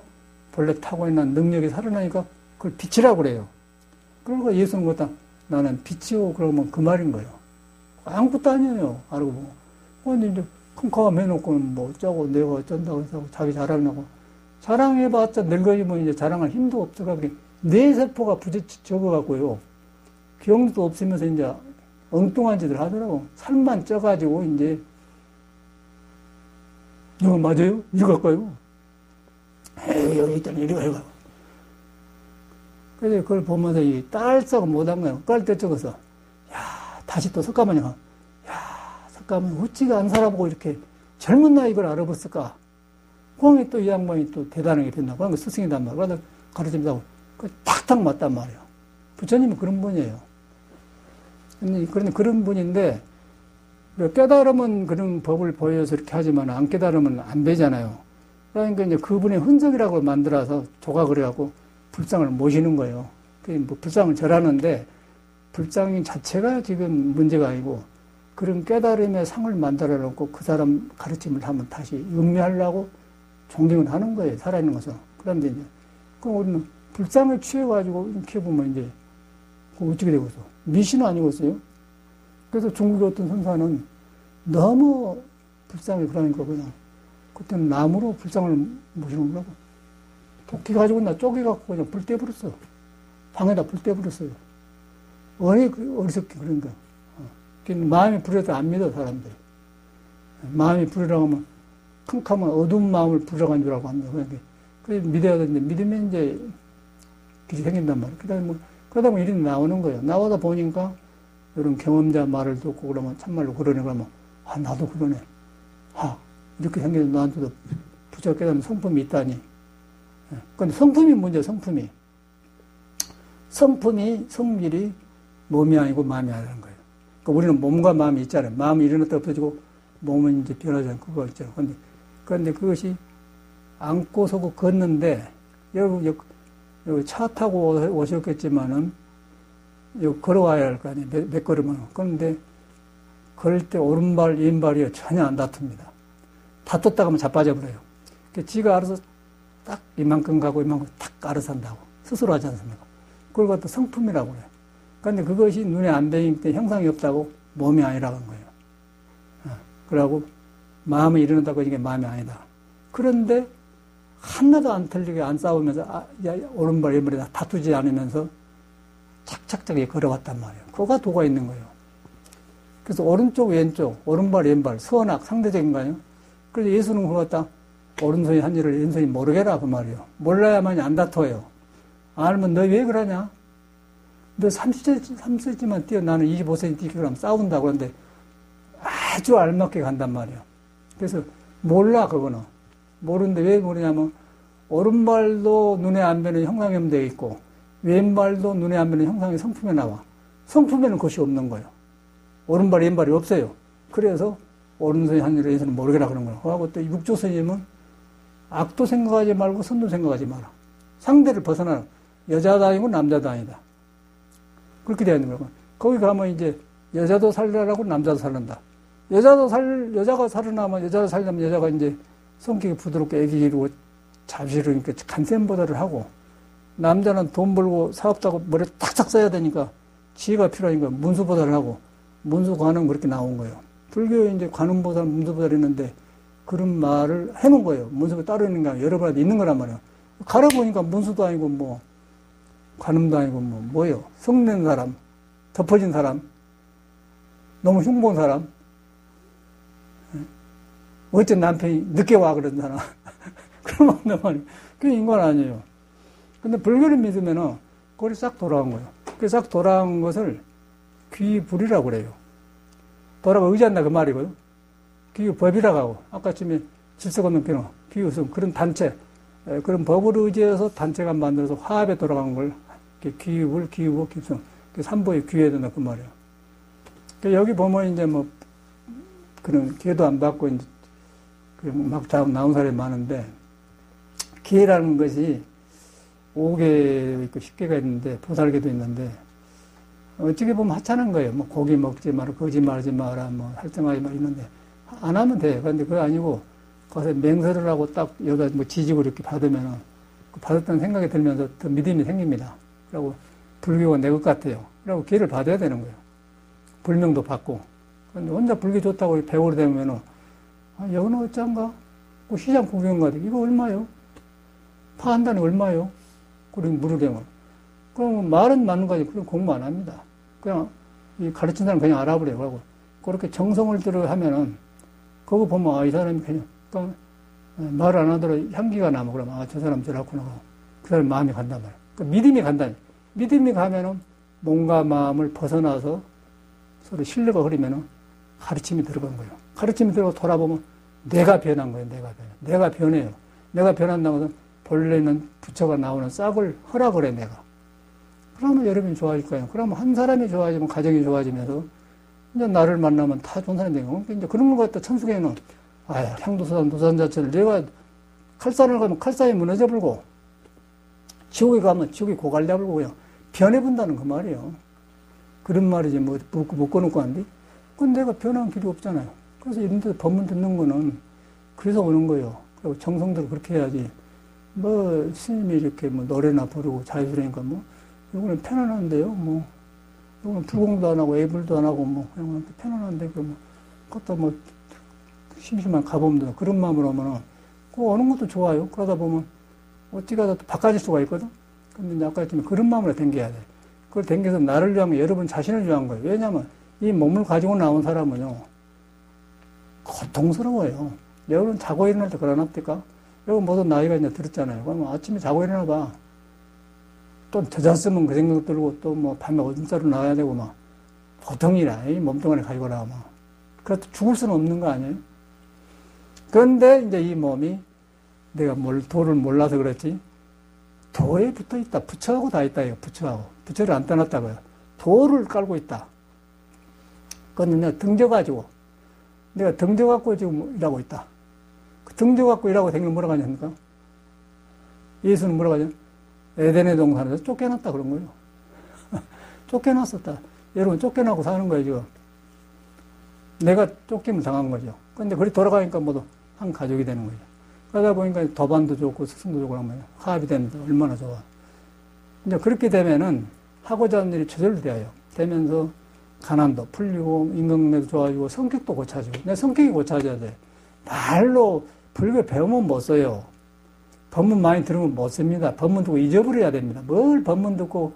본래 타고 있는 능력이 살아나니까 그걸 빛이라고 그래요. 그러니까 예수는 그렇다. 나는 빛이오. 그러면 그 말인 거예요. 아무것도 아니에요. 알고 보고. 근데 이제 컴컴 해놓고는 뭐 어쩌고 내가 어쩐다고 해서 자기 자랑하고 자랑해봤자 늙어지면 이제 자랑할 힘도 없어가지고 뇌 세포가 적어갖고요. 기억도 없으면서 이제 엉뚱한 짓을 하더라고. 살만 쪄가지고 이제 이거 맞아요? 이거 할까요? 에이 여기 있잖아 이리 가요. 그래서 그걸 보면서 이 딸싹 못한 거예요. 깔때 적어서 다시 또 석가모니가 석가모니 어찌가 안 살아보고 이렇게 젊은 나이 이걸 알아봤을까? 그러면 또 이 양반이 또 대단하게 됐나 봐. 그 스승이단 말이야. 그래서 가르침다고 탁탁 맞단 말이에요. 부처님은 그런 분이에요. 그런데 그런 분인데 깨달으면 그런 법을 보여서 이렇게 하지만 안 깨달으면 안 되잖아요. 그러니까 이제 그분의 흔적이라고 만들어서 조각을 해갖고 불상을 모시는 거예요. 뭐 불상을 절하는데 불상 자체가 지금 문제가 아니고 그런 깨달음의 상을 만들어 놓고 그 사람 가르침을 한번 다시 음미하려고 존경을 하는 거예요. 살아있는 것은. 그런데 이제 그럼 우리는 불상을 취해가지고 이렇게 보면 이제 어떻게 되고 있어? 미신 아니겠어요? 그래서 중국의 어떤 선사는 너무 불상이 그러니까 그냥 그때는 나무로 불상을 모시는 거라고. 도끼 가지고 나 쪼개갖고 그냥 불 떼버렸어. 방에다 불 떼버렸어요. 어리석게 그런 거야. 마음이 불에도 안 믿어, 사람들이. 마음이 불이라고 하면, 캄캄한 어두운 마음을 불이라고 한 줄 알고 합니다. 그래서 믿어야 되는데, 믿으면 이제 길이 생긴단 말이에요. 그러다 보면 일이 나오는 거예요. 나오다 보니까, 이런 경험자 말을 듣고 그러면 참말로 그러네. 그러면, 나도 그러네. 이렇게 생겨서 나한테도 부처 깨달은 성품이 있다니. 근데 성품이 문제야, 성품이. 성질이 몸이 아니고 마음이 아니라는 거예요. 그러니까 우리는 몸과 마음이 있잖아요. 마음이 일어났다 없어지고 몸은 이제 변하잖아요. 그거 있잖아요. 그런데 그것이 안고 서고 걷는데, 여러분, 여기 차 타고 오셨겠지만은, 여기 걸어와야 할 거 아니에요. 몇 걸음은. 그런데 걸을 때 오른발, 왼발이 전혀 안 다툽니다. 다퉜다가 하면 자빠져버려요. 그러니까 지가 알아서 딱 이만큼 가고 이만큼 탁 알아서 한다고. 스스로 하지 않습니까? 그걸 갖다 성품이라고 그래요. 그런데 그것이 눈에 안 보이기 때문에 형상이 없다고 몸이 아니라는 거예요. 그러고 마음이 일어난다고 이게 마음이 아니다. 그런데 하나도 안 틀리게 안 싸우면서 오른발 왼발이 다투지 않으면서 착착착 걸어왔단 말이에요. 그거가 도가 있는 거예요. 그래서 오른쪽 왼쪽 오른발 왼발 선악 상대적인가요? 그래서 예수는 그거 갖다 오른손이 한 일을 왼손이 모르게라 그 말이에요. 몰라야만이 안 다퉈요. 알면 너 왜 그러냐? 너 30cm만 뛰어 나는 25cm 뛰기 그러면 싸운다고 그러는데 아주 알맞게 간단 말이에요. 그래서 몰라 그거는. 모르는데 왜 모르냐면 오른발도 눈에 안 뵈는 형상이 되어 있고 왼발도 눈에 안 뵈는 형상이 성품에 나와. 성품에는 그것이 없는 거예요. 오른발 왼발이 없어요. 그래서 오른손이 하늘에 왼손은 모르게라 그런 거야. 하고 또 육조 스님은 악도 생각하지 말고 선도 생각하지 마라. 상대를 벗어나라. 여자도 아니고 남자도 아니다. 그렇게 되어 있는 거고. 거기 가면 이제 여자도 살려라고 남자도 살린다. 여자가 살아나면 여자가 살려면 여자가 이제 성격이 부드럽고 애기 기르고 잡시르니까 간센보다를 하고 남자는 돈 벌고 사업자고 머리에 탁탁 써야 되니까 지혜가 필요하니까 문수보다를 하고 문수 관은 그렇게 나온 거예요. 불교에 이제 관음보살, 문수보살 있는데 그런 말을 해놓은 거예요. 문수가 따로 있는 게 아니라 여러 가지 있는 거란 말이에요. 갈아보니까 문수도 아니고 뭐 관음도 아니고 뭐예요. 성낸 사람, 덮어진 사람, 너무 흉본 사람, 어째 남편이 늦게 와 그런 사람. 그러면 말이에요. 그게 인간 아니에요. 근데 불교를 믿으면은 그걸 싹 돌아온 거예요. 그 싹 돌아온 것을 귀불이라고 그래요. 돌아가 의지한다 그 말이거든. 귀법이라고 하고 아까쯤에 질서 없는 변호, 귀의성 그런 단체, 그런 법을 의지해서 단체가 만들어서 화합에 돌아간 걸 귀불, 귀의법, 귀성 삼보의 귀해야 된다 그 말이에요. 여기 보면 이제 뭐 그런 기회도 안 받고 이제 막 나온 사람이 많은데 기회라는 것이 5개 있고 10개가 있는데 보살계도 있는데 어떻게 보면 하찮은 거예요. 뭐 고기 먹지 마라, 거짓말하지 마라, 뭐 활동하지 마라 있는데 안 하면 돼요. 그런데 그거 아니고 거기서 맹세를 하고 딱 여기다 뭐 지지고 이렇게 받으면은 그 받았다는 생각이 들면서 더 믿음이 생깁니다. 그리고 불교가 내 것 같아요. 그리고 기회를 받아야 되는 거예요. 불명도 받고. 그런데 혼자 불교 좋다고 배우러 되면은 아, 여기는 어쩐가? 그 시장 구경 가도 이거 얼마요? 파 한 단에 얼마요? 그리고 물으려면. 그러면 말은 맞는 거지. 그럼 공부 안 합니다. 그냥 이 가르친 사람 그냥 알아버려요. 그러고 그렇게 정성을 들어 하면은 그거 보면 아, 이 사람이 그냥 말 안 하더라도 향기가 나면 그러면 아, 저 사람 저렇구나. 그 사람 마음이 간단 말이야. 그러니까 믿음이 간다. 믿음이 가면은 몸과 마음을 벗어나서 서로 신뢰가 흐르면은 가르침이 들어간 거예요. 가르침이 들어가 돌아보면 내가 변한 거예요. 내가 변해요. 내가 변한다고 해서 본래는 부처가 나오는 싹을 허락을 해, 내가. 그러면 여러분이 좋아질 거예요. 그러면 한 사람이 좋아지면 가정이 좋아지면서 이제 나를 만나면 다 좋은 사람이 되고 이제 그런 것 같다. 천수계는 아야, 향도사단, 도산 자체를 내가 칼산을 가면 칼산이 무너져 불고 지옥에 가면 지옥이 고갈돼 불고 그냥 변해본다는 그 말이에요. 그런 말이지 뭐 묶어놓고 한데 그건 내가 변한 길이 없잖아요. 그래서 이런 데서 법문 듣는 거는 그래서 오는 거예요. 그리고 정성대로 그렇게 해야지. 뭐 스님이 이렇게 뭐 노래나 부르고 자유스러우니까 뭐 이거는 편안한데요. 뭐 이거는 불공도 안 하고 애불도 안 하고 뭐 그냥 편안한데 그 뭐 그것도 뭐 심심한 가봄도 그런 마음으로 오면은 그 오는 것도 좋아요. 그러다 보면 어찌 가다 또 바꿔질 수가 있거든. 근데 이제 아까 했지만 그런 마음으로 댕겨야 돼. 그걸 댕겨서 나를 위한 거, 여러분 자신을 위한 거예요. 왜냐하면 이 몸을 가지고 나온 사람은요 고통스러워요. 여러분 자고 일어날 때 그러납니까? 여러분 모두 나이가 이제 들었잖아요. 그러면 아침에 자고 일어나봐. 또 늦었으면 그 생각 들고 또 뭐 밤에 오줌싸러 나가야 되고 막 보통이라 이 몸뚱아리 가지고 나가면 그래도 죽을 수는 없는 거 아니에요? 그런데 이제 이 몸이 내가 도를 몰라서 그렇지 도에 붙어 있다. 부처하고 다 있다. 이거 부처하고. 부처를 안 떠났다고요. 도를 깔고 있다. 그건 내가 등져가지고 내가 등져갖고 지금 일하고 있다. 그 등져갖고 일하고 생긴 뭐라고 하냐니까? 예수는 뭐라고 하냐? 에덴의 동산에서 쫓겨났다 그런 거예요. 쫓겨났었다. 여러분 쫓겨나고 사는 거예요 지금. 내가 쫓김을 당한 거죠. 근데 그리 돌아가니까 모두 한 가족이 되는 거죠. 그러다 보니까 도반도 좋고 스승도 좋고 하면 화합이 됩니다. 얼마나 좋아. 이제 그렇게 되면은 하고자 하는 일이 저절로 돼요. 되면서 가난도 풀리고 인간관계도 좋아지고 성격도 고쳐지고. 내 성격이 고쳐져야 돼. 말로 불교 배우면 못 써요. 법문 많이 들으면 못 씁니다. 법문 듣고 잊어버려야 됩니다. 뭘 법문 듣고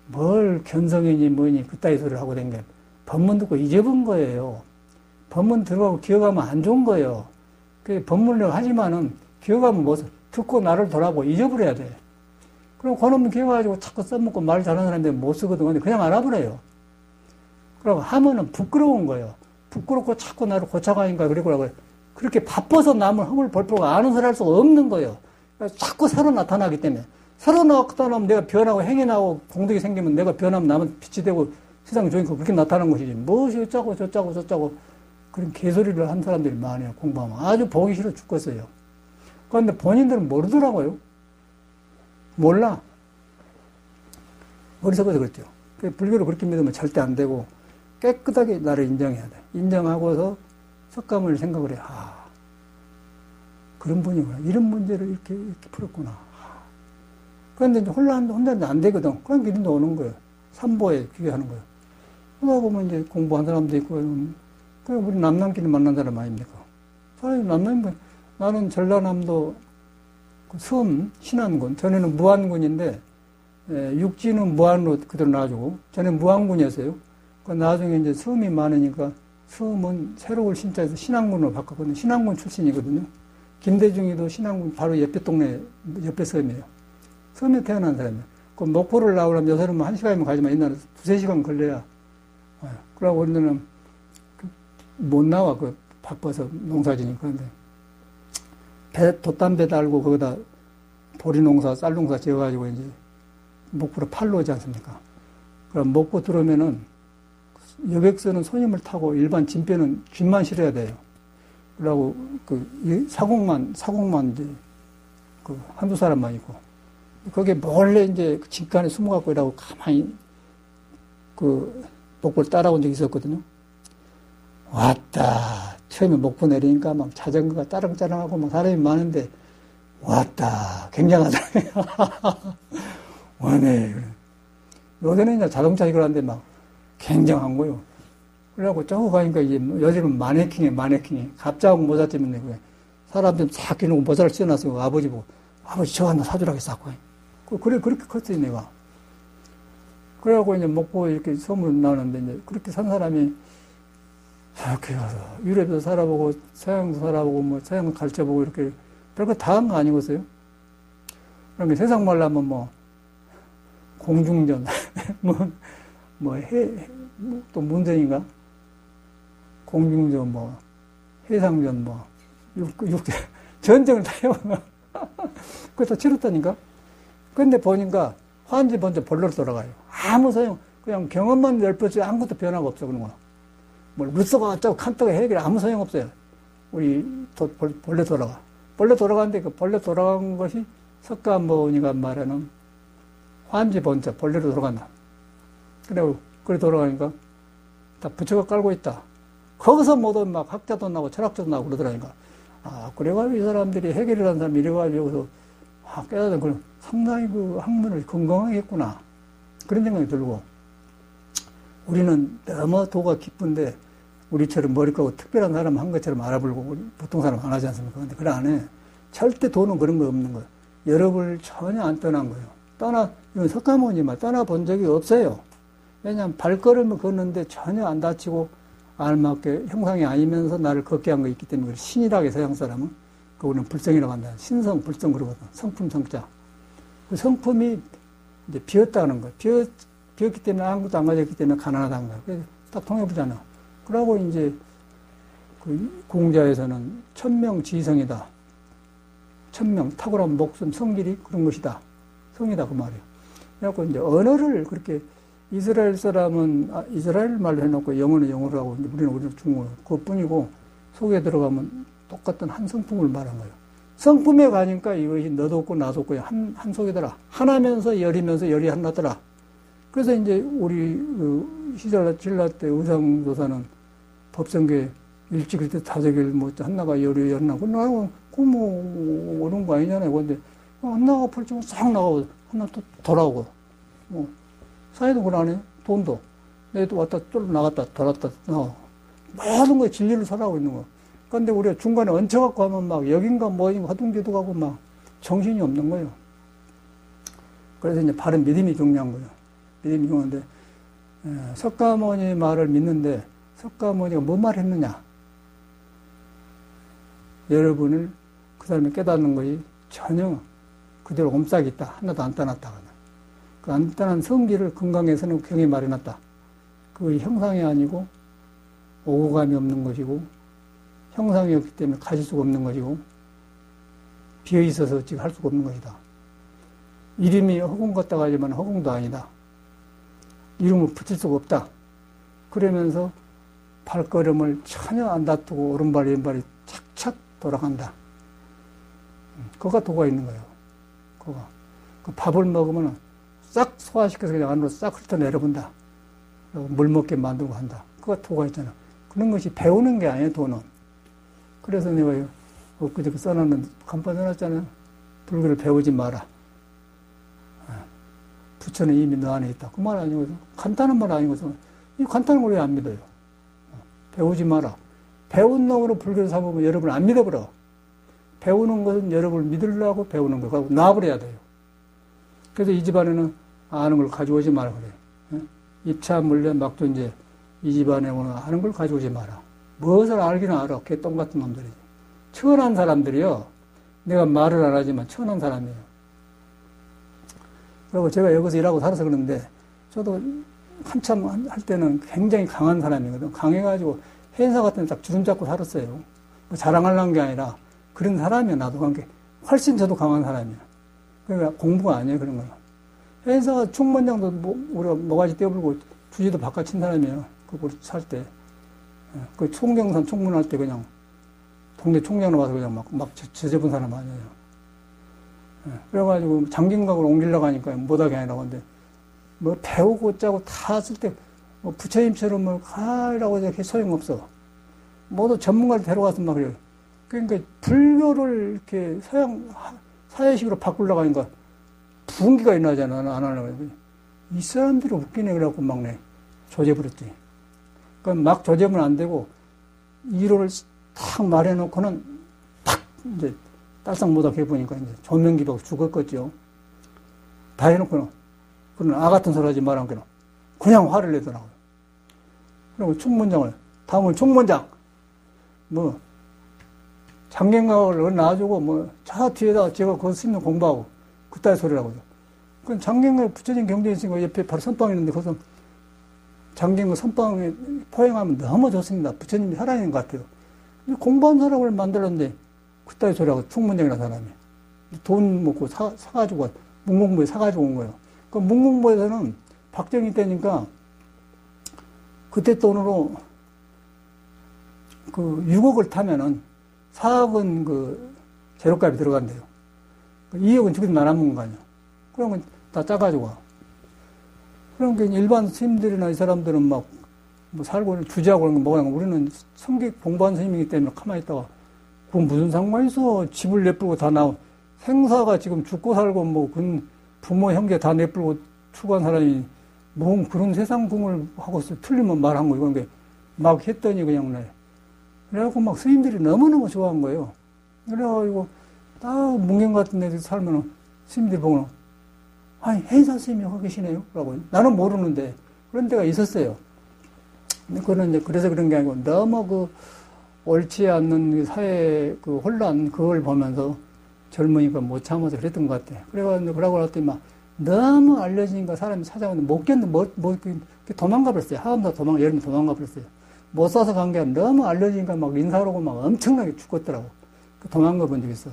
뭘 견성이니 뭐니 그따위 소리를 하고 댕겨. 법문 듣고 잊어본 거예요. 법문 들어가고 기억하면 안 좋은 거예요. 그 법문을 하지만은 기억하면 못 듣고 나를 돌아보고 잊어버려야 돼. 그럼 그놈 기억해가지고 자꾸 써먹고 말 잘하는 사람들 못 쓰거든. 근데 그냥 알아버려요. 그럼 하면은 부끄러운 거예요. 부끄럽고 자꾸 나를 고쳐가니까 그러고 그렇게 바빠서 남을 허물 벌프고 아는 소리 할 수가 없는 거예요. 자꾸 새로 나타나기 때문에. 새로 나타나면 내가 변하고 행위 나오고 공덕이 생기면 내가 변하면 남은 빛이 되고 세상이 좋으니까 그렇게 나타나는 것이지. 무엇이 어쩌고 저쩌고 그런 개소리를 한 사람들이 많아요. 공부하면. 아주 보기 싫어 죽겠어요. 그런데 본인들은 모르더라고요. 몰라. 어리석어서 그랬죠. 불교를 그렇게 믿으면 절대 안 되고 깨끗하게 나를 인정해야 돼. 인정하고서 석가모니를 생각을 해. 아, 그런 분이구나. 이런 문제를 이렇게 풀었구나. 그런데 이제 혼자는 안 되거든. 그럼 믿음도 오는 거예요. 삼보에 비교하는 거예요. 그러다 보면 이제 공부한 사람도 있고, 그냥 우리 남남끼리 만난 사람 아닙니까? 사람이 남남이면, 나는 전라남도 그 섬, 신안군, 전에는 무안군인데, 육지는 무안으로 그대로 놔주고, 전에 무안군이었어요. 그 나중에 이제 섬이 많으니까, 섬은 새로운 신자에서 신안군으로 바꿨거든요. 신안군 출신이거든요. 김대중이도 신안군 바로 옆에 동네, 옆에 섬이에요. 섬에 태어난 사람이에요. 그 목포를 나오려면 여서는 1시간이면 가지만 옛날에 2-3시간 걸려야. 그러고 우리는 못 나와, 바빠서 농사지니까. 그런데 돛담배 달고 거기다 보리 농사, 쌀 농사 지어가지고 이제 목포로 팔로 오지 않습니까? 그럼 목포 들어오면은 여객선은 손님을 타고 일반 짐배는 쥐만 실어야 돼요. 그러고 사공만 이제 한두 사람만 있고. 거기에 몰래 이제 집간에 숨어갖고 이라고 가만히 목포를 따라온 적이 있었거든요. 왔다. 처음에 목포 내리니까 막 자전거가 따릉따릉하고 막 사람이 많은데, 왔다. 굉장하다. 와네. 요새는 이제 자동차 이걸 하는데 막 굉장한 거요. 그래갖고 저거 가니까 이제 요즘은 마네킹이. 갑자기 모자 때문에 사람들 싹 끼놓고 모자를 씌워놨어요. 아버지 보고. 아버지 저거 하나 사주라고 했어. 그렇게 컸어요, 내가. 그래갖고 이제 목포 이렇게 소문 나는데, 이제 그렇게 산 사람이, 이렇게 가서, 유럽에서 살아보고, 서양도 살아보고, 뭐, 서양 가르쳐보고, 이렇게, 별거 다 한 거 아니겠어요? 그러니까 세상 말로 하면 공중전, 또 문전인가? 공중전, 해상전, 전쟁을 다 해오면, 그거 다 치렀다니까? 근데 보니까 환지 먼저 본래로 돌아가요. 아무 소용, 그냥 경험만 넓혀지 아무것도 변화가 없어, 그런 거. 루소가 어쩌고 칸트가 해결 아무 소용 없어요. 우리 본래 돌아가. 본래 돌아가는데 그 본래 돌아간 것이 석가모니가 말하는 환지 본자, 본래로 돌아간다. 그래 돌아가니까 다 부처가 깔고 있다. 거기서 모든 막 학자도 나오고 철학자도 나오고 그러더라니까. 아, 그래가지고 이 사람들이 해결이라는 사람이 이래가지고 여기서 깨닫은 그런 상당히 학문을 건강하게 했구나. 그런 생각이 들고, 우리는 너무 도가 깊은데, 우리처럼 머리 까고 특별한 사람 한 것처럼 알아보고, 보통 사람 안 하지 않습니까? 근데 그래 안 해. 절대 도는 그런 거 없는 거예요. 여러분을 전혀 안 떠난 거예요. 이건 석가모니만 떠나본 적이 없어요. 왜냐하면 발걸음을 걷는데 전혀 안 다치고, 알맞게 형상이 아니면서 나를 걷게 한 거 있기 때문에, 신이라고 서양 사람은. 우리는 불성이라고 한다. 신성, 불성 그러거든. 성품, 성자. 그 성품이 이제 비었다는 거예요. 비었기 때문에 아무것도 안 가졌기 때문에 가난하다는 거예요. 그래서 딱 통해보잖아. 그러고 이제 공자에서는 천명지성이다. 천명, 탁월한 목숨, 성질이 그런 것이다. 성이다, 그 말이에요. 그래갖고 이제 언어를 그렇게 이스라엘 사람은 이스라엘 말로 해놓고 영어는 영어로 하고 우리는 중국어로 그것뿐이고 속에 들어가면 똑같은 한 성품을 말한 거예요. 성품에 가니까 이것이 너도 없고 나도 없고 한 속이더라. 하나면서 열이면서 열이 하나더라. 그래서 이제 우리 신라 때 의상조사는 법성계 일찍일 때 다섯일 한나가 열이 열나고 오는 거 아니잖아요. 근데 한나가 펄치면 싹 나가고 한나 또 돌아오고 사회도 그러네. 돈도 내도 왔다 쫄 나갔다 돌았다 나오고 모든 거에 진리를 살아가고 있는 거. 근데 우리가 중간에 얹혀갖고 하면 막 여긴가 뭐인가 허둥지둥 하고 막 정신이 없는 거예요. 그래서 이제 바른 믿음이 중요한 거예요. 믿음이 중요한데, 석가모니 말을 믿는데, 석가모니가 뭔 말을 했느냐? 여러분을 그 사람이 깨닫는 것이 전혀 그대로 옴싹이 있다. 하나도 안 떠났다. 그 안 떠난 성기를 건강에서는 경히 마련했다. 그 형상이 아니고, 오고감이 없는 것이고, 형상이 없기 때문에 가질 수가 없는 것이고 비어있어서 어찌 할 수가 없는 것이다. 이름이 허공 같다고 하지만 허공도 아니다. 이름을 붙일 수가 없다. 그러면서 발걸음을 전혀 안 다투고 오른발, 왼발이 착착 돌아간다. 그거가 도가 있는 거예요. 그거. 그 밥을 먹으면 싹 소화시켜서 그냥 안으로 싹 훑어내려본다. 물 먹게 만들고 한다. 그거 도가 있잖아. 그런 것이 배우는 게 아니에요, 도는. 그래서 내가 엊그저께 써놨는 간판 써놨잖아요. 불교를 배우지 마라. 부처는 이미 너 안에 있다. 그 말 아니고, 간단한 말 아니고서, 이 간단한 걸 왜 안 믿어요? 배우지 마라. 배운 놈으로 불교를 삼으면 여러분 안 믿어버려. 배우는 것은 여러분을 믿으려고 배우는 거고, 놔버려야 돼요. 그래서 이 집안에는 아는 걸 가져오지 마라 그래요. 입차, 물레, 막존재, 이 집안에 오는 아는 걸 가져오지 마라. 무엇을 알기는 알아. 개똥 같은 놈들이지. 천한 사람들이요. 내가 말을 안 하지만 천한 사람이에요. 그리고 제가 여기서 일하고 살아서 그러는데, 저도 한참 할 때는 굉장히 강한 사람이거든. 강해가지고 행사 같은 데 딱 주름 잡고 살았어요. 뭐 자랑하려는 게 아니라 그런 사람이야. 나도 관계. 훨씬 저도 강한 사람이야. 그러니까 공부가 아니에요. 그런 거는. 행사가 총무장도 우리가 모가지 떼어불고 주지도 바깥 친 사람이에요. 그걸 살 때. 그 총경산 총문할 때 그냥 동네 총장으로 와서 그냥 막 저접은 사람 아니에요. 그래가지고 장경각을 옮기려고 하니까 못하게 아니라고 하는데, 뭐 배우고 짜고 다 했을 때, 뭐 부처님처럼 뭐 가라고 이렇게 소용없어. 모두 전문가를 데려가서 막 그래요. 그러니까 불교를 이렇게 사회식으로 바꾸려고 하니까 분기가 일어나잖아. 안 하려고. 이 사람들이 웃기네. 그래갖고 막 조져버렸지. 그러니까 막 조져면 안 되고, 이론을 탁 말해놓고는 탁 이제 딸상 못하게 해보니까 이제 조명기도 죽었겠죠. 다 해놓고는, 그런 아 같은 소리 하지 말라니까 그냥 화를 내더라고요. 그리고 총문장을, 다음은 총문장, 뭐, 장경각을 놔주고, 차 뒤에다가 제가 그거 쓰면 공부하고, 그따위 소리라고요. 그 장경각 부처님 경전이 있으니까 옆에 바로 선방이 있는데, 거기서 장경각 선방에 포행하면 너무 좋습니다. 부처님이 살아있는 것 같아요. 공부한 사람을 만들었는데, 그따위 소리하고 총문장이라는 사람이. 돈 먹고 사가지고, 문공부에 사가지고 온 거예요. 그 문공부에서는 박정희 때니까, 그때 돈으로 그 6억을 타면은 4억은 그 재료값이 들어간대요. 2억은 지금 나눠먹는 거 아니야. 그러면 다 짜가지고 와. 그러니까 일반 스님들이나 이 사람들은 막 뭐 살고 주지하고 그런 거 먹으라고, 우리는 성격 공부한 스님이기 때문에 가만히 있다가 그건 무슨 상관이 있어. 집을 내뿔고 다 나오. 생사가 지금 죽고 살고 뭐 부모 형제 다 내뿔고 추구한 사람이 뭐 그런 세상 궁을 하고 있어. 틀리면 말한 거 이건 게 막 했더니 그냥 그래갖고 막 스님들이 너무너무 좋아한 거예요. 그래가지고 딱 문경 같은 데서 살면은 스님들이 보고는 아니 해사 스님이 하고 계시네요. 라고. 나는 모르는데 그런 데가 있었어요. 근데 그거는 이제 그래서 그런 게 아니고 너무 그 옳지 않는 사회 그 혼란 그걸 보면서 젊으니까 못 참아서 그랬던 것 같아. 그래가지고 그러고 났더니 막 너무 알려지니까 사람이 찾아오는데 못 견뎌 도망가 버렸어요. 하암사 여름에 도망가 버렸어요. 못 사서 간 게 아니라 너무 알려지니까 막 인사를 하고 막 엄청나게 죽었더라고. 도망가 본 적 있어.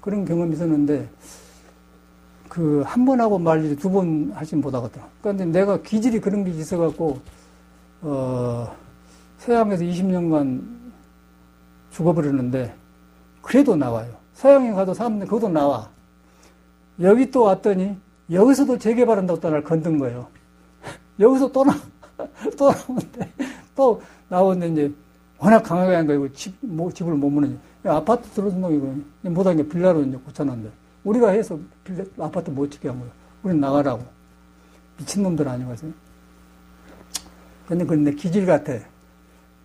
그런 경험이 있었는데, 그, 한 번 하고 말지 두 번 하진 못하거든. 그런데 내가 기질이 그런 게 있어갖고, 서양에서 20년간 죽어버렸는데, 그래도 나와요. 서양에 가도 사람들 그것도 나와. 여기 또 왔더니, 여기서도 재개발한다고 또 날 건든 거예요. 여기서 또 나오는데, 또 나오는데 이제 워낙 강하게 한 거예요. 집을 못 무너지. 아파트 들어선다고 이거 못한 게 빌라로 이제 고쳐놨는데, 우리가 해서 아파트 못 짓게 한 거예요. 우린 나가라고. 미친놈들 아니거든요. 근데 그건 내 기질 같아.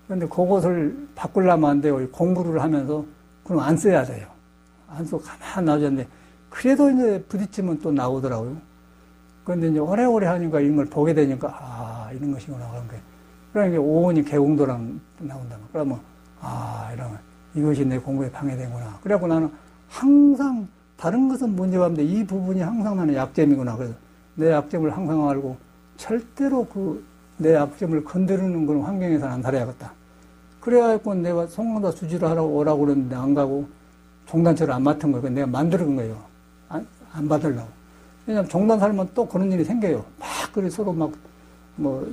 근데 그것을 바꾸려면 안 돼요. 공부를 하면서, 그럼 안 써야 돼요. 안 쓰고 가만히 놔뒀는데, 그래도 이제 부딪히면 또 나오더라고요. 그런데 이제 오래오래 하니까 이런 걸 보게 되니까, 이런 것이구나. 그런 게. 그러니까 오온이 개공도랑 나온다. 그러면, 이러면 이것이 내 공부에 방해되구나. 그래갖고 나는 항상, 다른 것은 문제가 없는데 이 부분이 항상 나는 약점이구나. 그래서 내 약점을 항상 알고 절대로 내 약점을 건드리는 그런 환경에서는 안 살아야겠다. 그래갖고 내가 송강사 수지를 하라고 오라고 그랬는데 안 가고 종단체를 안 맡은 거예요. 내가 만드는 거예요. 안 받으려고. 왜냐면 종단 살면 또 그런 일이 생겨요. 막, 그래 서로 막,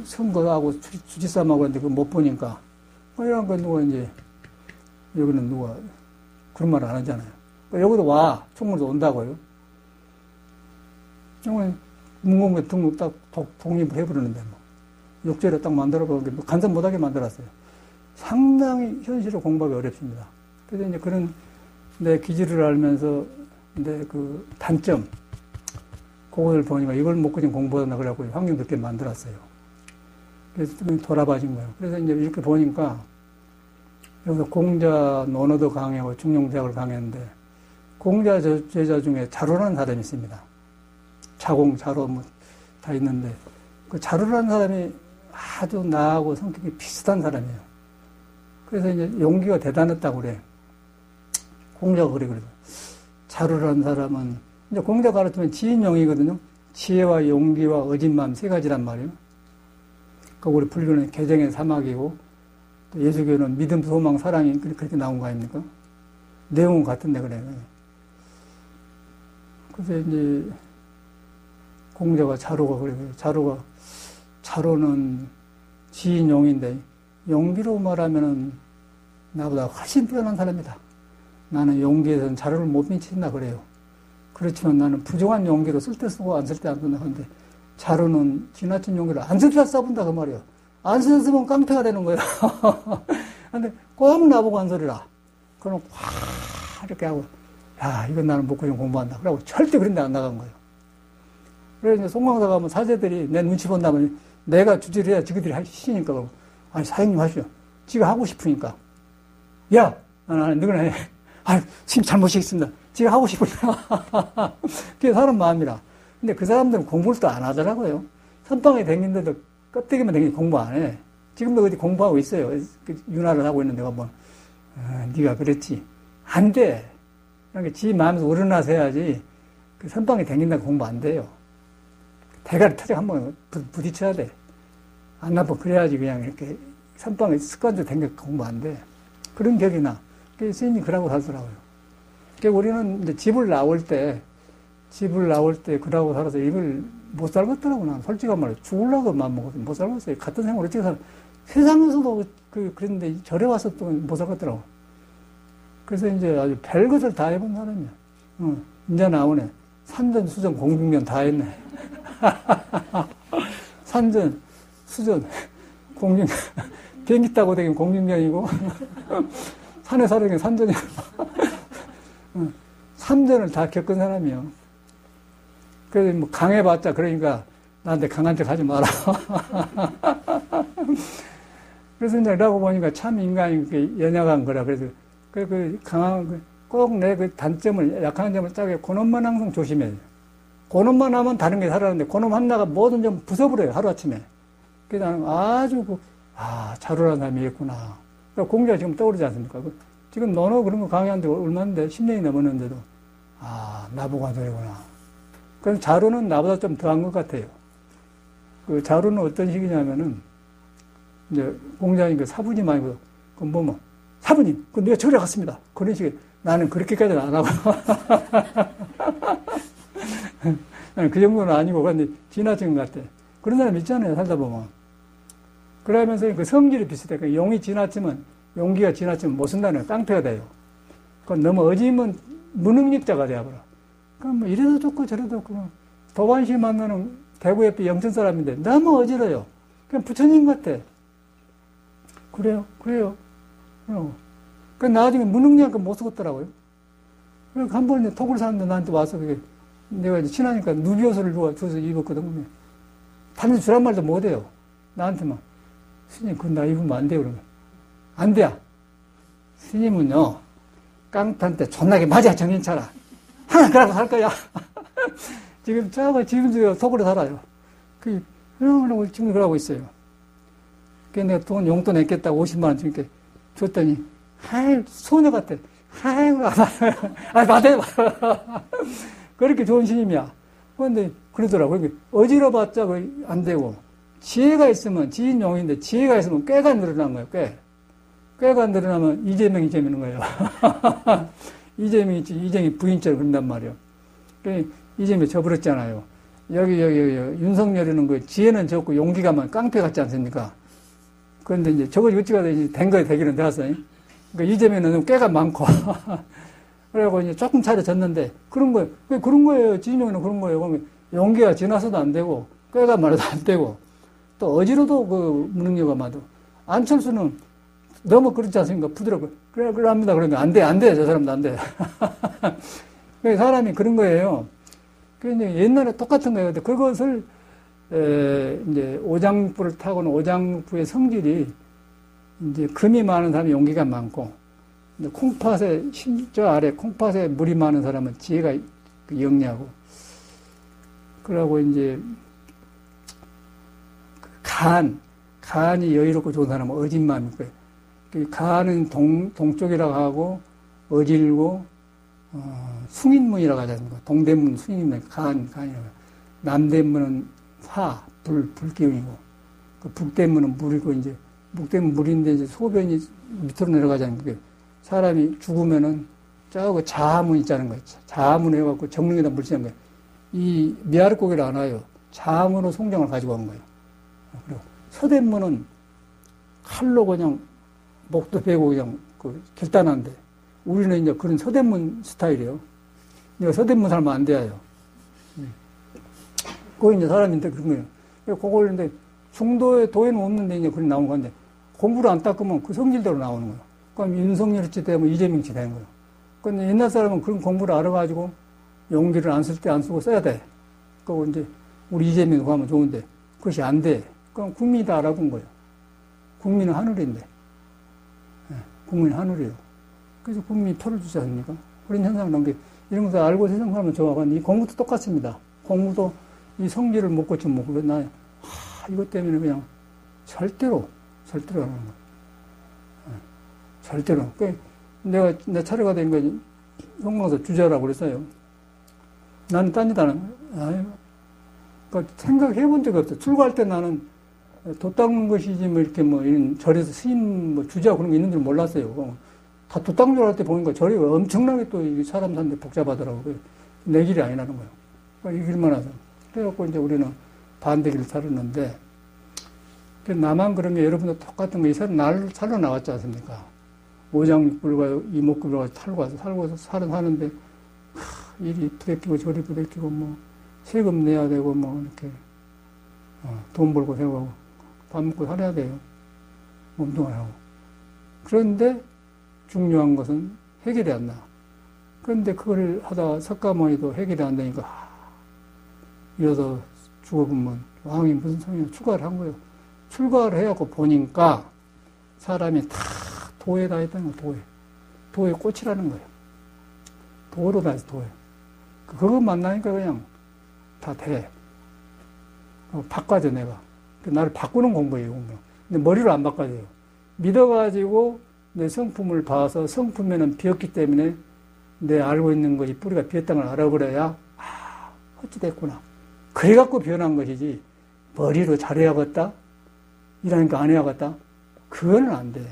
선거하고 주지싸움하고 그랬는데 그거 못 보니까. 이런 거 누가 이제, 여기는 누가 그런 말 안 하잖아요. 여기도 와. 총무도 온다고요. 정말 문공부 등록 딱 독립을 해버리는데 뭐. 욕제를 딱 만들어보는 게 간섭 못하게 만들었어요. 상당히 현실을 공부하기 어렵습니다. 그래서 이제 그런 내 기질을 알면서 내 그 단점, 그걸 보니까 이걸 못 그냥 공부하나 그래갖고 환경 듣게 만들었어요. 그래서 좀 돌아봐진 거예요. 그래서 이제 이렇게 보니까 여기서 공자 논어도 강의하고 중용대학을 강의했는데 공자 제자 중에 자로라는 사람이 있습니다. 자공, 자로 뭐 다 있는데 그 자로라는 사람이 아주 나하고 성격이 비슷한 사람이에요. 그래서 이제 용기가 대단했다고 그래. 공자가 그래. 자로라는 사람은 이제 공자 가르치면 지인용이거든요. 지혜와 용기와 어진마음 세 가지란 말이에요. 그 우리 불교는 개정의 사막이고 또 예수교는 믿음, 소망, 사랑이 그렇게 나온 거 아닙니까? 내용은 같은데 그래요. 그래서 이제 공자가 자로가 그래요. 자로는 지인용인데 용기로 말하면은 나보다 훨씬 뛰어난 사람이다. 나는 용기에서는 자로를 못 미친다 그래요. 그렇지만 나는 부정한 용기로 쓸 때 쓰고 안 쓸 때 안 쓴다. 근데 자로는 지나친 용기를 안 쓸 때 써본다 그 말이에요. 안 쓰면 깡패가 되는 거예요. 근데 꼭 나보고 한 소리라. 그럼 확 이렇게 하고 야 이건 나는 목구좀 공부한다. 그러고 절대 그런 데 안 나간 거예요. 그래서 이제 송광사 가면 사제들이 내 눈치 본다면 내가 주지를 해야 지그들이 하시니까 아니 사장님 하시오. 지가 하고 싶으니까 야 너는 해. 아니 지금 잘못이겠습니다. 지가 하고 싶으니까 그게 사람 마음이라. 근데 그 사람들은 공부를 또 안 하더라고요. 선방에 댕긴데도 껍데기만 댕기지 공부 안 해. 지금도 어디 공부하고 있어요. 윤활을 하고 있는데 가면 네가 그랬지. 안 돼. 그러니까 지 마음에서 우러나서 해야지 그 선방에 댕긴다고 공부 안 돼요. 대가리 터져 한번 부딪혀야 돼. 안 나빠 그래야지 그냥 이렇게 선방에 습관대로 댕겨 공부 안 돼. 그런 격이 나. 그래서 스님이 그러고 살더라고요. 그러니까 우리는 이제 집을 나올 때 그러고 살아서 이걸 못 살겠더라고, 난. 솔직한 말로. 죽으려고 마음먹어서 못 살겠어요. 같은 생활을 어떻게 살아. 세상에서도 그랬는데 절에 와서 또 못 살겠더라고. 그래서 이제 아주 별것을 다 해본 사람이야. 이제 나오네. 산전, 수전, 공중면 다 했네. 산전, 수전, 공중면. 비행기 타고 다니면 공중면이고, 산에 살아다니면 산전이고. 3전을 다 겪은 사람이요. 그래서 뭐 강해봤자 그러니까 나한테 강한 척 하지 마라. 그래서 이제 이러고 보니까 참 인간이 연약한 거라. 그래서 꼭 내 그 단점을, 약한 점을 짜게 그놈만 항상 조심해야 돼요. 그놈만 하면 다른 게 살아나는데 그놈 하나가 모든 점 부숴버려요, 하루아침에. 그래서 나는 아주 자루라는 사람이 있구나. 그러니까 공자가 지금 떠오르지 않습니까? 지금 너너 그런 거 강의한 지 얼마인데, 10년이 넘었는데도, 나보고 한 소리구나. 그래서 자루는 나보다 좀 더한 것 같아요. 그 자루는 어떤 식이냐면은, 이제 공자님 그 사부님 아니고, 그럼 뭐뭐, 사부님, 그 내가 절에 갔습니다. 그런 식의, 나는 그렇게까지는 안 하고. 그 정도는 아니고, 근데 지나친 것 같아. 그런 사람 있잖아요, 살다 보면. 그러면서 그 성질이 비슷해. 그 용기가 지나치면 못 쓴다는 깡패가 돼요. 그건 너무 어지면 무능력자가 되어버려. 그럼 뭐 이래도 좋고 저래도 좋고, 도반시 만나는 대구 옆에 영천 사람인데 너무 어지러요. 그냥 부처님 같아. 그래요. 그 나중에 무능력하니까 못 쓰겠더라고요. 그래서 한 번 토굴 사람들 나한테 와서 내가 이제 친하니까 누비옷을 줘서 입었거든. 단지 주란 말도 못해요. 나한테만. 스님, 그건 나 입으면 안 돼요. 그러면. 안 돼요. 스님은요, 깡패한테 존나게 맞아, 정신 차려. 하나 그러고 살 거야. 지금 지금 속으로 살아요. 그러고 지금 그러고 있어요. 그래서 내가 돈 용돈 냈겠다고 50만원 주니까 줬더니, 소녀 같아. 받아요. 그렇게 좋은 스님이야. 그런데 그러더라고. 어지러봤자 안 되고, 지혜가 있으면, 지인용인데 지혜가 있으면 꾀가 늘어난 거예요, 꾀. 꾀가 늘어나면 이재명이 재미는 거예요. 이재명이 부인처럼 그런단 말이에요. 이재명이 저버렸잖아요. 여기, 윤석열이는 지혜는 적고 용기가 만 깡패 같지 않습니까? 그런데 이제 저거 어찌가 된 거에 되기는 되었어요. 그러니까 이재명은 꽤가 많고. 그래갖고 이제 조금 차려졌는데, 그런 거예요. 왜 그런 거예요? 진영이는 그런 거예요. 그러면 용기가 지나서도 안 되고, 꽤가 많아도 안 되고, 또 어지러도 그 무능력가 많아도. 안철수는 너무 그렇지 않습니까? 부드럽고. 그래 합니다. 그러면 안 돼. 저 사람도 안 돼. 사람이 그런 거예요. 그러니까 옛날에 똑같은 거예요. 근데 그것을, 이제 오장부를 타고는 오장부의 성질이 이제 금이 많은 사람이 용기가 많고, 콩팥에, 저 아래 콩팥에 물이 많은 사람은 지혜가 영리하고, 그러고 이제, 간이 여유롭고 좋은 사람은 어진 마음일 거예요. 간은 동쪽이라고 하고, 어질고, 숭인문이라고 하지 않습니까? 동대문 숭인문, 간이라고. 남대문은 불기운이고, 북대문은 물이고, 이제, 북대문 물인데, 이제 소변이 밑으로 내려가지 않습니까? 사람이 죽으면은, 저거 자아문 있자는 거예요. 자아문 해갖고 정릉에다 물 씌는 거예요. 이 미아랫고기를 안 와요. 자아문으로 송장을 가지고 온 거예요. 그리고 서대문은 칼로 그냥 목도 베고 그냥 결단한데, 우리는 이제 그런 서대문 스타일이에요. 내가 서대문 살면 안 돼요. 그거 이제 사람인데 그런 거예요. 그걸 근데 중도에 도에는 없는데 이제 그런 나온 건데, 공부를 안 닦으면 그 성질대로 나오는 거예요. 그럼 윤석열이 되면 이재명이 되는 거예요. 근데 옛날 사람은 그런 공부를 알아가지고 용기를 안 쓸 때 안 쓰고 써야 돼. 그거 이제 우리 이재명이 하면 좋은데, 그것이 안 돼. 그럼 국민이 다 알아본 거예요. 국민은 하늘인데. 국민은 하늘이에요. 그래서 국민이 표를 주지 않습니까? 그런 현상을 넘게, 이런 것을 알고 세상 살면 좋아하고, 이 공부도 똑같습니다. 공부도 이 성질을 못 고치면 못 고쳐. 나, 이것 때문에 그냥 절대로 하는 거예요. 절대로. 내 차례가 된 거, 성공해서 주자라고 그랬어요. 나는 딴 짓 안 하는 거예요. 그러니까 생각해 본 적이 없어요. 출가할 때 나는 도 닦는 것이지, 뭐, 이렇게 뭐, 이런 절에서 스님 뭐 주자 그런 게 있는 줄 몰랐어요. 다 도 닦는 줄 할 때 보니까 절이 엄청나게 또 사람 사는데 복잡하더라고요. 내 길이 아니라는 거예요. 그러니까 이 길만 하자. 그래갖고 이제 우리는 반대길을 살았는데, 나만 그런 게 여러분도 똑같은 거, 이 사람 날 살러 나왔지 않습니까? 오장육불과 이목구불과 살고 사는데, 이리 부대끼고 저리 부대끼고, 뭐, 세금 내야 되고, 뭐, 이렇게, 돈 벌고 생각하고, 밥 먹고 살아야 돼요. 운동을 하고. 그런데 중요한 것은 해결이 안 나. 그런데 그걸 하다가 석가모니도 해결이 안 되니까, 이어서 죽어보면 왕이 무슨 소리냐, 출가를 한 거예요. 출가를 해갖고 보니까 사람이 다 도에 다 있다는 거예요, 도에 꽃이라는 거예요. 도로 다 있어, 도에. 그거 만나니까 그냥 다 돼. 바꿔줘, 내가. 나를 바꾸는 공부예요, 공부. 근데 머리로 안 바꿔줘요. 믿어가지고 내 성품을 봐서 성품에는 비었기 때문에 내 알고 있는 것이 뿌리가 비었다는 걸 알아버려야, 어찌됐구나. 그래갖고 변한 것이지, 머리로 잘해야겠다? 이러니까 안 해야겠다? 그거는 안 돼.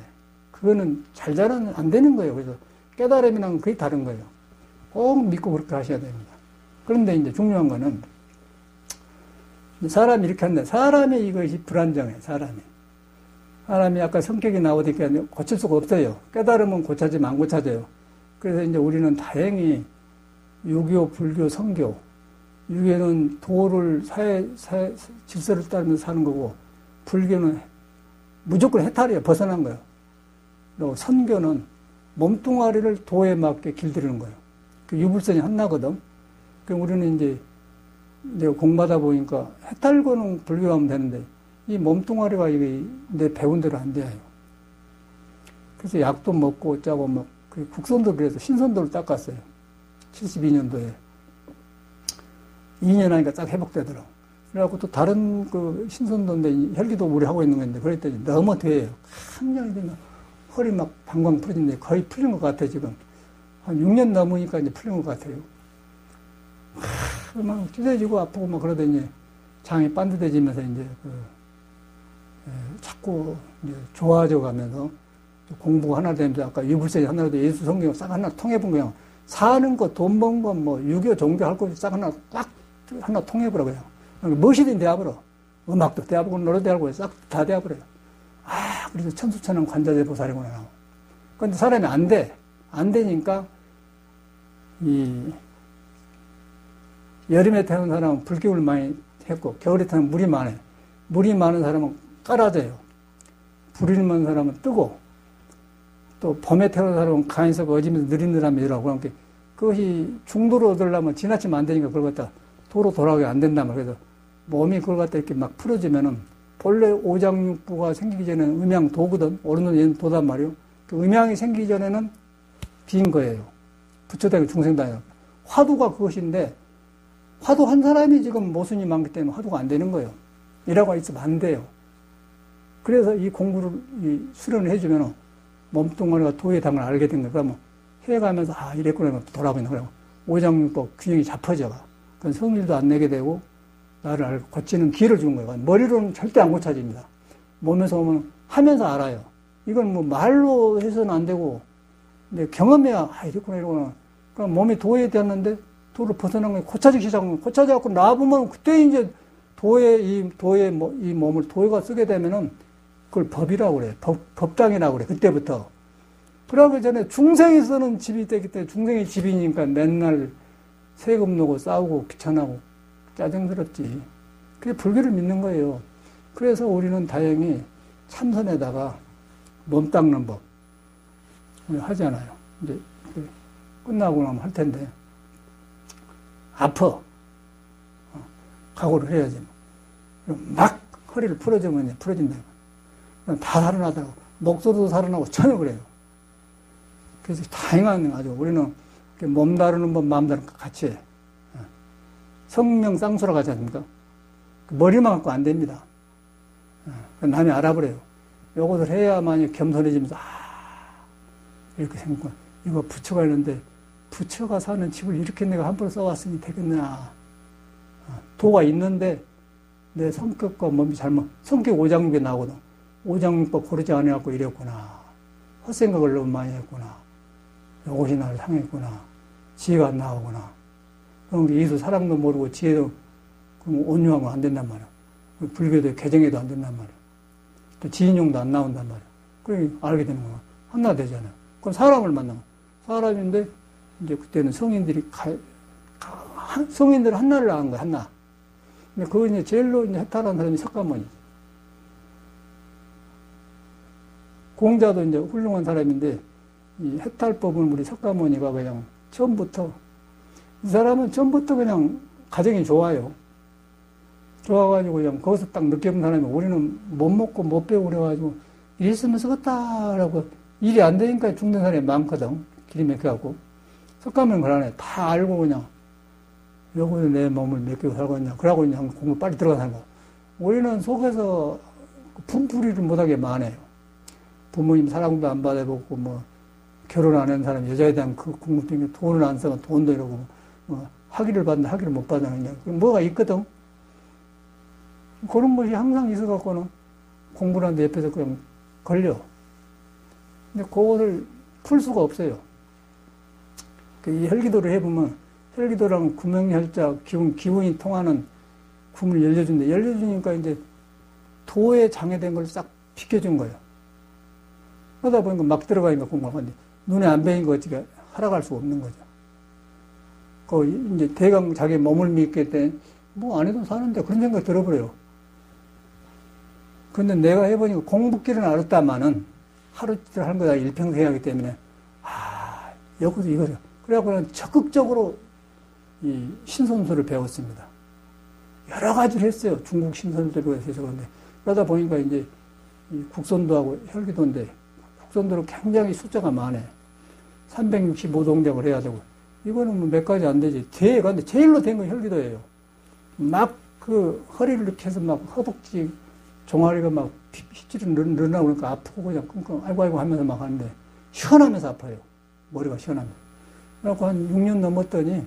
그거는 잘 자라는 안 되는 거예요. 그래서 깨달음이랑 그게 다른 거예요. 꼭 믿고 그렇게 하셔야 됩니다. 그런데 이제 중요한 거는, 사람이 이렇게 한다. 사람이 이것이 불안정해, 사람이 아까 성격이 나오니까 고칠 수가 없어요. 깨달으면 고쳐지면 안 고쳐져요. 그래서 이제 우리는 다행히 유교, 불교, 성교, 유교는 도를 질서를 따르면서 사는 거고, 불교는 무조건 해탈이에요. 벗어난 거예요. 그리고 선교는 몸뚱아리를 도에 맞게 길들이는 거예요. 그 유불선이 하나거든. 그럼 우리는 이제 내가 공부하다 보니까 해탈고는 불교하면 되는데, 이 몸뚱아리가 이게 내 배운 대로 안 돼요. 그래서 약도 먹고 짜고 막, 국선도 그래서 신선도를 닦았어요. 72년도에. 2년 하니까 딱 회복되더라고. 그래갖고 또 다른 그 신선도인데 혈기도 우리 하고 있는 건데, 그랬더니 너무 돼요. 한량이 되면 허리 막 방광 풀어진데 거의 풀린 것 같아, 지금. 한 6년 넘으니까 이제 풀린 것 같아요. 막 찢어지고 아프고 막 그러더니 장이 반듯해지면서 이제 자꾸 이제 좋아져 가면서 공부가 하나 되면서 아까 유불선이 하나 돼 예수 성경 싹 하나 통해본 거예요. 사는 거, 돈 번 거, 뭐 유교 종교 할 거 싹 하나 통해보라고요. 무엇이든 대합으로 음악도 대합하고 노래도 대합하고 싹 다 대합으로요. 그래서 천수천왕 관자재 보살이구나. 그런데 사람이 안 돼. 안 되니까, 여름에 태어난 사람은 불기운을 많이 했고, 겨울에 태어나면 물이 많아요. 물이 많은 사람은 깔아져요. 불이 많은 사람은 뜨고, 또 봄에 태어난 사람은 가에서 어지면서 느릿느릿하면 이러고, 그러니까 그것이 중도로 얻으려면 지나치면 안 되니까 그걸 갖다 도로 돌아가게 안 된단 말이에요. 그래서 몸이 그걸 갖다 이렇게 막 풀어지면은, 본래 오장육부가 생기기 전에는 음양 도거든. 어른은 얘는 도단 말이에요. 그 음양이 생기기 전에는 빈 거예요. 부처대고 중생다니고. 화두가 그것인데, 화두 한 사람이 지금 모순이 많기 때문에 화두가 안 되는 거예요. 이라고 있으면 안 돼요. 그래서 이 공부를 수련을 해주면 몸뚱아리가 도의 당을 알게 된 거예요. 그러면 해가면서, 이랬구나, 돌아보는 거예요. 오장육법 균형이 잡혀져가. 그건 성질도 안 내게 되고, 나를 알고 고치는 기회를 준 거예요. 머리로는 절대 안 고쳐집니다. 몸에서 오면 하면서 알아요. 이건 뭐 말로 해서는 안 되고, 근데 경험해야, 이랬구나, 이러구나. 그럼 몸이 도에 되었는데, 도를 벗어난 거예요. 고쳐지기 시작한 거예요. 고쳐져갖고 나보면 그때 이제 이 몸을 도에가 쓰게 되면은 그걸 법이라고 그래. 법당이라고 그래. 그때부터. 그러기 전에 중생이 쓰는 집이 되기 때문에 중생이 집이니까 맨날 세금 내고 싸우고 귀찮아고 짜증스럽지. 그게 불교를 믿는 거예요. 그래서 우리는 다행히 참선에다가 몸 닦는 법 하잖아요. 이제 끝나고 나면 할 텐데. 아파. 각오를 해야지. 막 허리를 풀어주면 풀어진다. 다 살아나다고. 목소리도 살아나고 전혀 그래요. 그래서 다양한 아주 우리는 몸 다루는 법, 마음 다루는 것 같이 해. 성명 쌍수라고 하지 않습니까? 머리만 갖고 안 됩니다. 남이 알아버려요. 요것을 해야만이 겸손해지면서, 이렇게 생각하고, 이거 부처가 있는데, 부처가 사는 집을 이렇게 내가 함부로 써왔으니 되겠나. 도가 있는데, 내 성격과 몸이 성격 오장육에 나오거든. 오장육법 고르지 않아갖고 이랬구나. 헛생각을 너무 많이 했구나. 요것이 나를 상했구나. 지혜가 안 나오구나. 그런 게 예수 사랑도 모르고 지혜도 온유하면 안 된단 말이야. 불교도 개정해도 안 된단 말이야. 또 지인용도 안 나온단 말이야. 그래 알게 되는 거야. 하나 되잖아. 그럼 사람을 만나면 사람인데 이제 그때는 성인들이 성인들 한나를 나간 거야. 한나. 근데 그거 이제 제일로 이제 해탈한 사람이 석가모니지. 공자도 이제 훌륭한 사람인데 이 해탈법은 우리 석가모니가 그냥 처음부터 이 사람은 처음부터 그냥 가정이 좋아요. 좋아가지고 그냥 거기서 딱 느껴본 사람이 우리는 못 먹고 못 배우고 그래가지고 일 있으면 쓰겠다라고 일이 안 되니까 죽는 사람이 많거든. 길이 막혀갖고. 석가모니는 그러네. 다 알고 그냥 여기서 내 몸을 맡기고 살겠냐. 그러고 그냥 공부 빨리 들어가 살고. 우리는 속에서 품풀이를 못하게 많아요. 부모님 사랑도 안 받아보고 뭐 결혼 안 한 사람 여자에 대한 그 궁금증이 돈을 안 쓰면 돈도 이러고 뭐 학위를 받는다 학위를 못 받느냐. 뭐가 있거든. 그런 것이 항상 있어갖고는 공부를 하는데 옆에서 그냥 걸려. 근데 그거를 풀 수가 없어요. 이 혈기도를 해보면 혈기도랑 구명혈자 기운이 통하는 구문을 열려준대. 열려주니까 이제 도에 장애된 걸 싹 비켜준 거예요. 그러다 보니까 막 들어가니까 공부하는데 눈에 안 배인 거 어떻게 하락할 수가 없는 거죠. 그 이제 대강 자기 몸을 믿게 때 뭐 안 해도 사는데 그런 생각이 들어버려요. 근데 내가 해보니까 공부길은 알았다마는 하루 이틀 하는 거다 일평생 해야 하기 때문에 여기서 이거죠. 그래갖고 적극적으로 이 신선수를 배웠습니다. 여러 가지를 했어요. 중국 신선수도 해서 그런데 그러다 보니까 이제 이 국선도하고 혈기도인데 국선도로 굉장히 숫자가 많아요. 365동작을 해야 되고 이거는 뭐 몇 가지 안 되지. 근데 제일로 된 건 혈기도예요. 막 그 허리를 이렇게 해서 막 허벅지 종아리가 막 핏줄이 늘어나고 그러니까 아프고 그냥 끙끙 아이고 하면서 막 하는데 시원하면서 아파요. 머리가 시원하면. 그래갖고 한 6년 넘었더니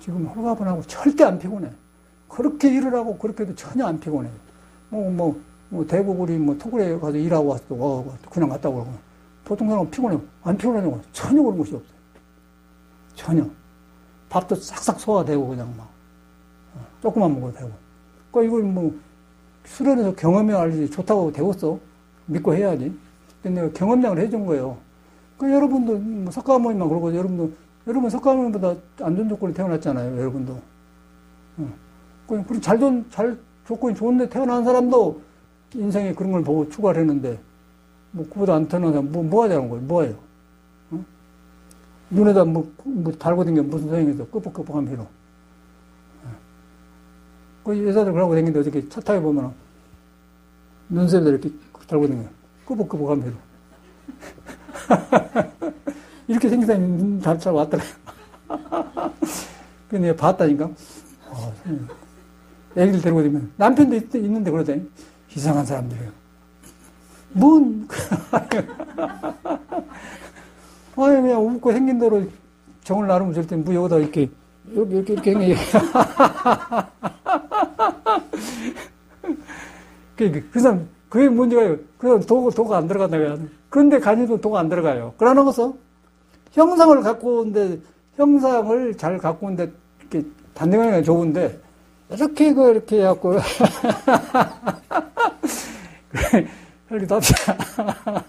지금 홀가분하고 절대 안 피곤해. 그렇게 일을 하고 그렇게 해도 전혀 안 피곤해. 뭐 대구 우리 토굴에 가서 일하고 와서 그냥 갔다 오고 보통 사람은 피곤해. 안 피곤하냐고. 전혀 그런 것이 없어요. 전혀. 밥도 싹싹 소화되고 그냥 막 조금만 먹어도 되고. 그러니까 이걸 수련해서 경험해 알지 좋다고 되었어. 믿고 해야지. 근데 내가 경험량을 해준 거예요. 그 여러분도 뭐 석가모니만 그러고 여러분 석가모니보다 안 좋은 조건에 태어났잖아요. 여러분도. 그냥 잘 조건이 좋은데 태어난 사람도 인생에 그런 걸 보고 추구를 했는데 뭐 그보다 안 태어난 사람 뭐 하자는 거예요. 뭐예요? 눈에다 뭐 달고 다니면 무슨 소용이 있어? 끄벅끄벅한 피로. 그 여자들 그러고 다니는데 어저께 차 타고 보면 눈썹에다 이렇게 달고 다니면 끄벅끄벅한 피로. 이렇게 생긴 사람이 잘 왔더라. 그래서 내가 봤다니까. 애기들 데리고 다니면 남편도 있는데 그러더니 이상한 사람들이에요. 아니 그냥 웃고 생긴 대로 정을 나누면 될 때 뭐 여기다 이렇게 생겨. 그 사람 그게 문제가요. 그냥 도가 안 들어간다 그래야 돼. 그런데 간이도 도가 안 들어가요. 그러는 것은 형상을 잘 갖고 온데 이렇게 단정하게 좋은데 이렇게 이렇게 해갖고 이렇게 답이야.